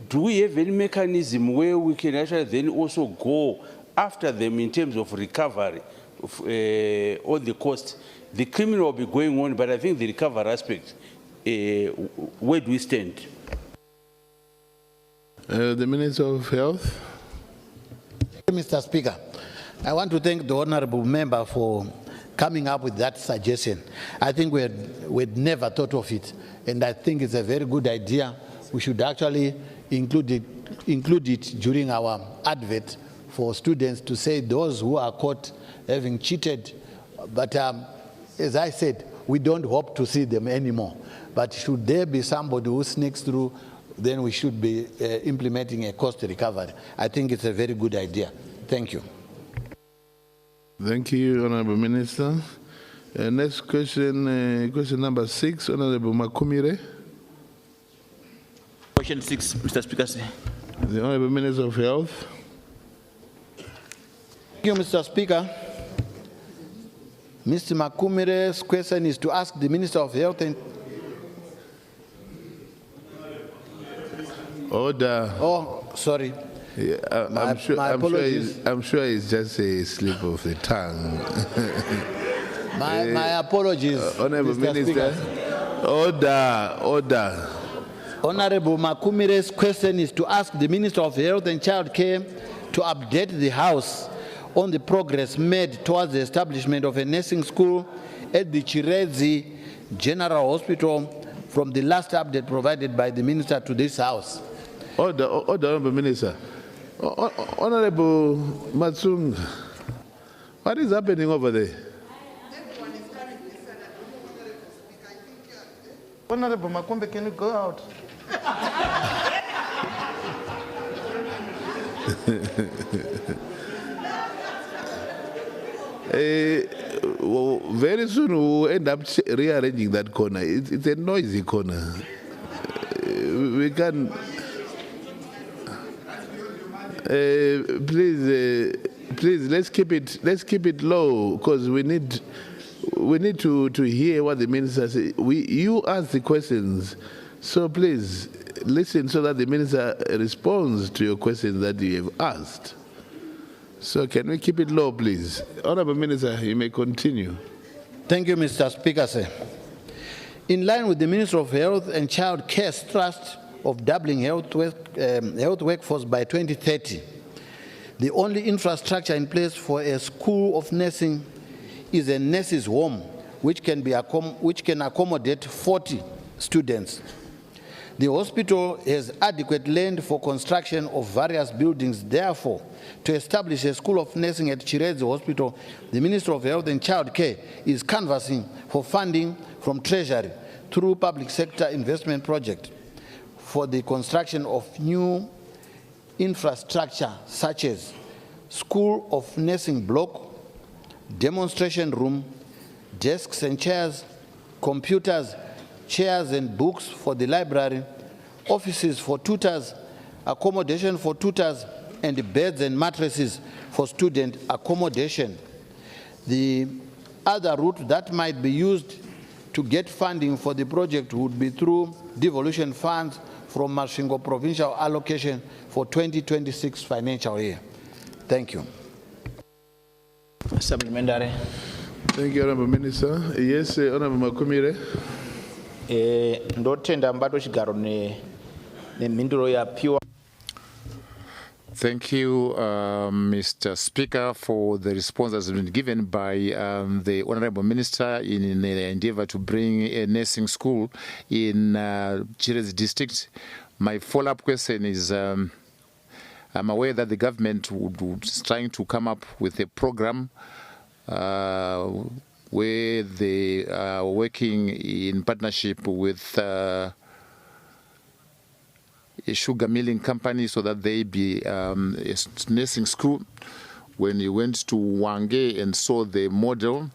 Do we have any mechanism where we can actually then also go after them in terms of recovery of all the cost? The criminal will be going on, but I think the recovery aspect, where do we stand? The Minister of Health. Mr. Speaker, I want to thank the honorable member for coming up with that suggestion. I think we'd never thought of it, and I think it's a very good idea. We should actually include it during our advert for students to say those who are caught having cheated. But as I said, we don't hope to see them anymore. But should there be somebody who sneaks through, then we should be implementing a cost recovery. I think it's a very good idea. Thank you. Thank you, Honorable Minister. Next question, question number 6, Honorable Makumire. Question 6, Mr. Speaker. The Honorable Minister of Health. Thank you, Mr. Speaker. Mr. Makumire's question is to ask the Minister of Health and... Order. Oh, sorry. Yeah, I'm sure it's just a slip of the tongue. my apologies. Honorable Minister. Order. Honorable Makumire's question is to ask the Minister of Health and Child Care to update the House on the progress made towards the establishment of a nursing school at the Chirezi General Hospital from the last update provided by the Minister to this House. Order, Honorable Minister. Honorable Matsung, what is happening over there? Honorable Makumbe, can you go out? Well, very soon we'll end up rearranging that corner. It's a noisy corner. We can... please, let's keep it low, because we need to hear what the minister says. You ask the questions, so please listen so that the minister responds to your questions that you have asked. So can we keep it low, please? Honorable Minister, you may continue. Thank you, Mr. Speaker, sir. In line with the Minister of Health and Child Care's thrust of doubling health workforce by 2030, the only infrastructure in place for a school of nursing is a nurses' home, which can accommodate 40 students. The hospital has adequate land for construction of various buildings. Therefore, to establish a school of nursing at Chiredzi Hospital, the Minister of Health and Child Care is canvassing for funding from Treasury through public sector investment project for the construction of new infrastructure such as school of nursing block, demonstration room, desks and chairs, computers, chairs and books for the library, offices for tutors, accommodation for tutors, and beds and mattresses for student accommodation. The other route that might be used to get funding for the project would be through devolution funds from Masvingo provincial allocation for 2026 financial year. Thank you. Supplementary. Thank you, Honorable Minister. Yes, Honorable Makumire. Ndotenda mbato chigaro ne minduro ya pure. Thank you, Mr. Speaker, for the response that has been given by the Honorable Minister in the endeavor to bring a nursing school in Chiredzi district. My follow-up question is, I'm aware that the government is trying to come up with a program where they are working in partnership with a sugar milling company so that they be a nursing school. When you went to Wange and saw the model,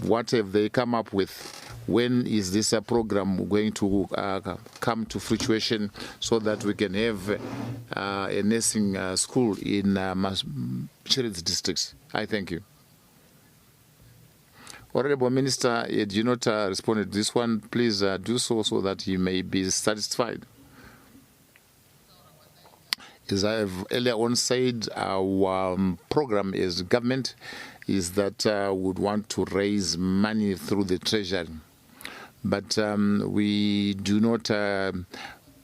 what have they come up with? When is this program going to come to fruition so that we can have a nursing school in Chiredzi districts? I thank you. Honorable Minister, you did not respond to this one. Please do so that you may be satisfied. As I have earlier on said, our program as government is that we would want to raise money through the treasury. But we do not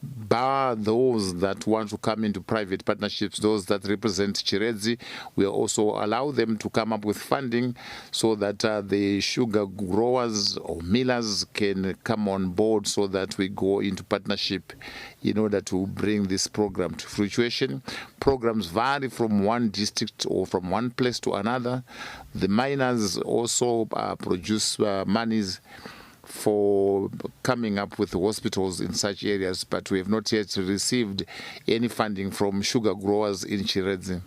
bar those that want to come into private partnerships, those that represent Chiredzi. We also allow them to come up with funding so that the sugar growers or millers can come on board so that we go into partnership in order to bring this program to fruition. Programs vary from one district or from one place to another. The miners also produce monies for coming up with hospitals in such areas, but we have not yet received any funding from sugar growers in Chiredzi.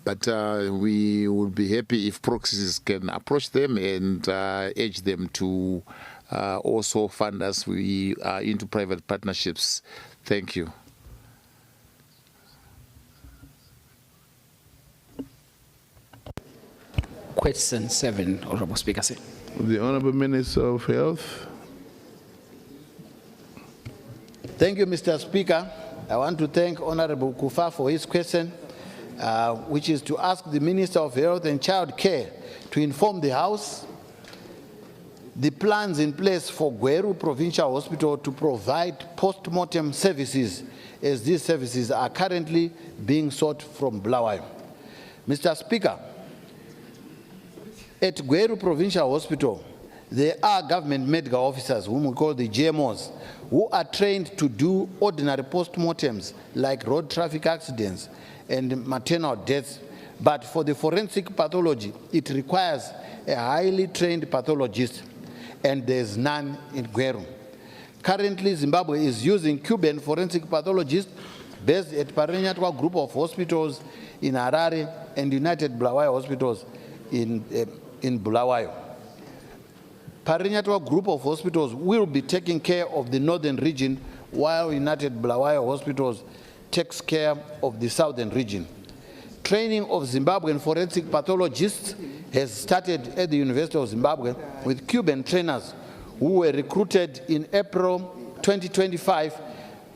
But we would be happy if proxies can approach them and urge them to also fund us into private partnerships. Thank you. Question 7, Honorable Speaker. The Honorable Minister of Health. Thank you, Mr. Speaker. I want to thank Honorable Kufa for his question, which is to ask the Minister of Health and Child Care to inform the House the plans in place for Gweru Provincial Hospital to provide post-mortem services, as these services are currently being sought from Bulawayo. Mr. Speaker, at Gweru Provincial Hospital, there are government medical officers, whom we call the GMOs, who are trained to do ordinary post-mortems like road traffic accidents and maternal deaths. But for the forensic pathology, it requires a highly trained pathologist, and there's none in Gweru. Currently, Zimbabwe is using Cuban forensic pathologists based at Parliamentary group of hospitals in Harare and United Bulawayo hospitals in Bulawayo. Parliamentary group of hospitals will be taking care of the northern region, while United Bulawayo hospitals takes care of the southern region. Training of Zimbabwean forensic pathologists has started at the University of Zimbabwe with Cuban trainers who were recruited in April 2025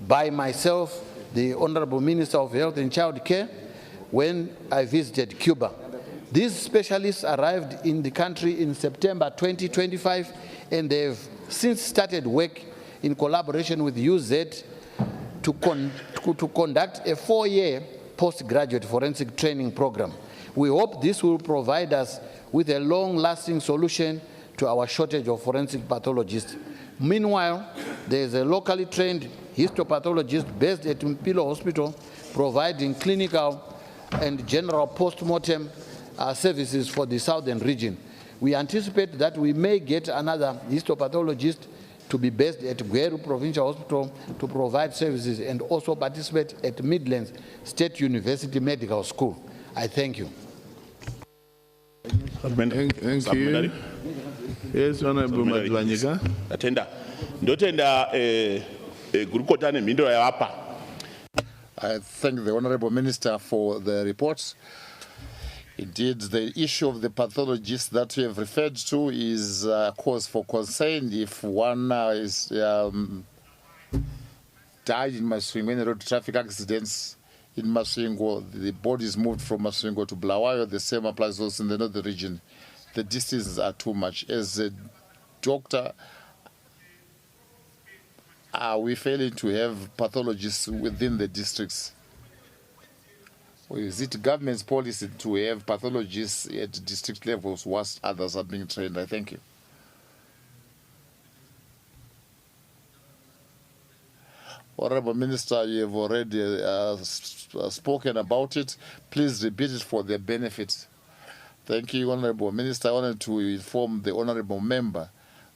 by myself, the Honorable Minister of Health and Child Care, when I visited Cuba. These specialists arrived in the country in September 2025, and they've since started work in collaboration with UZ to conduct a 4-year postgraduate forensic training program. We hope this will provide us with a long-lasting solution to our shortage of forensic pathologists. Meanwhile, there is a locally trained histopathologist based at Mpilo Hospital providing clinical and general post-mortem services for the southern region. We anticipate that we may get another histopathologist to be based at Gweru Provincial Hospital to provide services and also participate at Midlands State University Medical School. I thank you. Thank you. Yes, Honorable Madlanyika. Attenda. Ndotenda gurukotane mindo ya hapa. I thank the Honorable Minister for the reports. Indeed, the issue of the pathologists that you have referred to is a cause for concern. If one is died in Masvingo when road traffic accidents in Masvingo, the body is moved from Masvingo to Bulawayo. The same applies also in the northern region. The distances are too much. As a doctor, are we failing to have pathologists within the districts? Or is it government's policy to have pathologists at district levels whilst others are being trained? I thank you. Honorable Minister, you have already spoken about it. Please repeat it for their benefit. Thank you, Honorable Minister. I wanted to inform the Honorable Member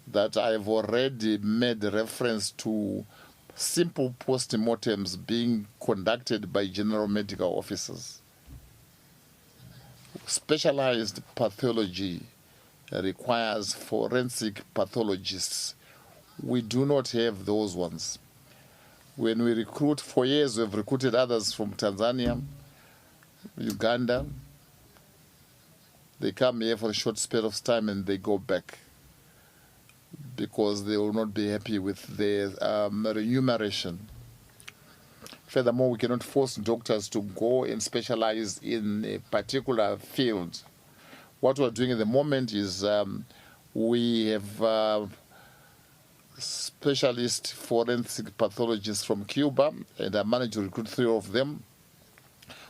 that I have already made reference to simple post-mortems being conducted by general medical officers. Specialized pathology requires forensic pathologists. We do not have those ones. When we recruit, for years we've recruited others from Tanzania, Uganda. They come here for a short spell of time and they go back because they will not be happy with their remuneration. Furthermore, we cannot force doctors to go and specialize in a particular field. What we're doing at the moment is we have specialist forensic pathologists from Cuba, and I managed to recruit 3 of them.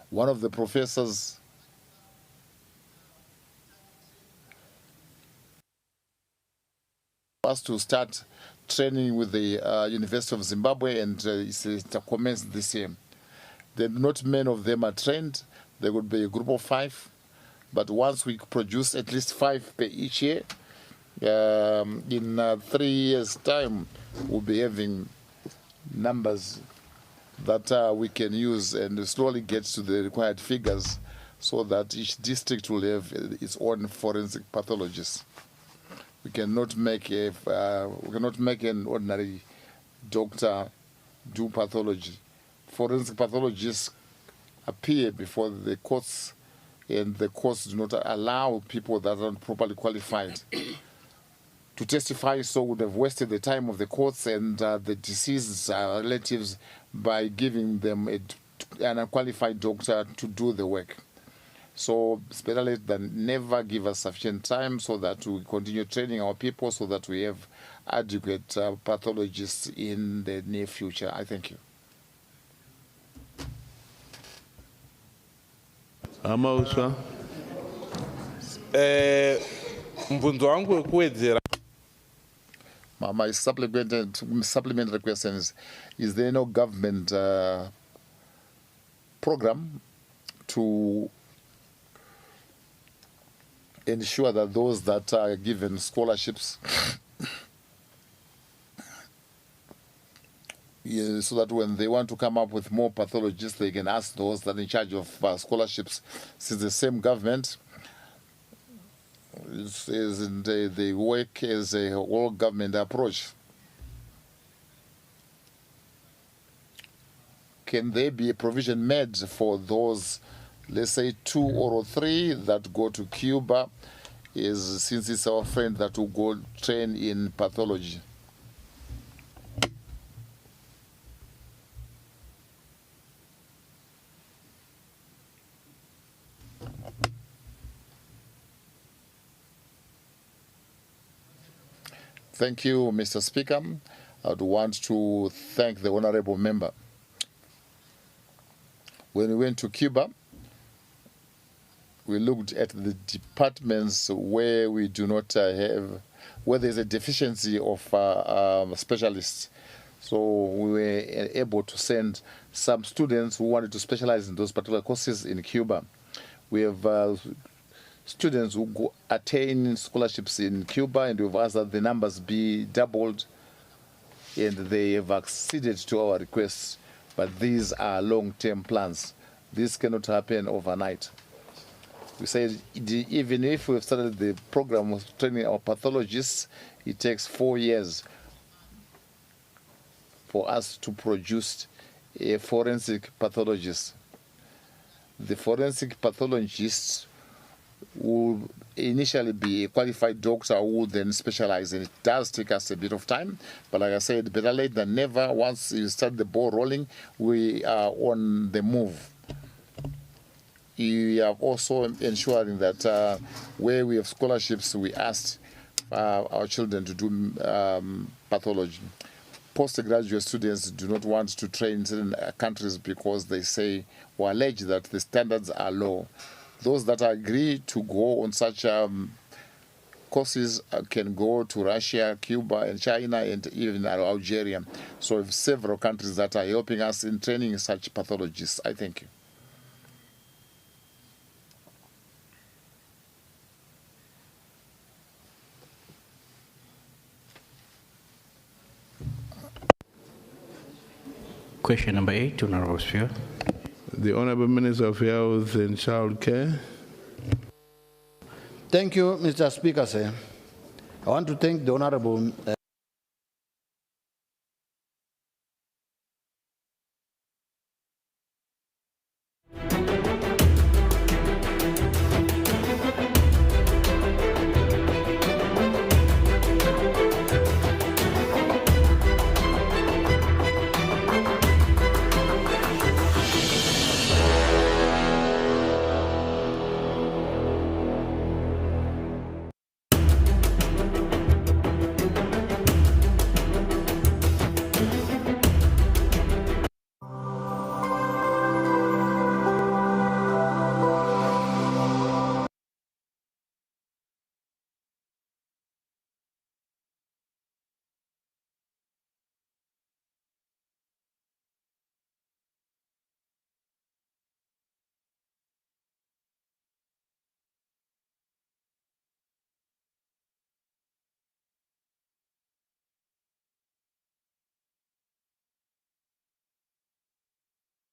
One of the professors was to start training with the University of Zimbabwe, and it commenced this year. Then not many of them are trained. There would be a group of 5, but once we produce at least 5 per each year, in 3 years' time, we'll be having numbers that we can use and slowly get to the required figures so that each district will have its own forensic pathologist. We cannot make an ordinary doctor do pathology. Forensic pathologists appear before the courts, and the courts do not allow people that are not properly qualified to testify, so would have wasted the time of the courts and the deceased relatives by giving them an unqualified doctor to do the work. So it's better late than never. Give us sufficient time so that we continue training our people so that we have adequate pathologists in the near future. I thank you. Amausa. My supplementary question is there no government program to ensure that those that are given scholarships so that when they want to come up with more pathologists, they can ask those that are in charge of scholarships, since the same government they work as a whole government approach. Can there be a provision made for those, let's say 2 or 3 that go to Cuba, since it's our friend that will go train in pathology? Thank you, Mr. Speaker. I would want to thank the honorable member. When we went to Cuba, we looked at the departments where we do not where there's a deficiency of specialists. So we were able to send some students who wanted to specialize in those particular courses in Cuba. We have students who attain scholarships in Cuba, and we've asked that the numbers be doubled, and they have acceded to our requests. But these are long-term plans. This cannot happen overnight. We said even if we've started the program of training our pathologists, it takes 4 years for us to produce a forensic pathologist. The forensic pathologists will initially be a qualified doctor who will then specialize, and it does take us a bit of time. But like I said, better late than never. Once you start the ball rolling, we are on the move. We are also ensuring that where we have scholarships, we asked our children to do pathology. Postgraduate students do not want to train in certain countries because they say or allege that the standards are low. Those that agree to go on such courses can go to Russia, Cuba, and China, and even Algeria. So we have several countries that are helping us in training such pathologists. I thank you. Question number 8, Honorable Speaker. The Honourable Minister of Health and Child Care. Thank you, Mr. Speaker, sir. I want to thank the Honourable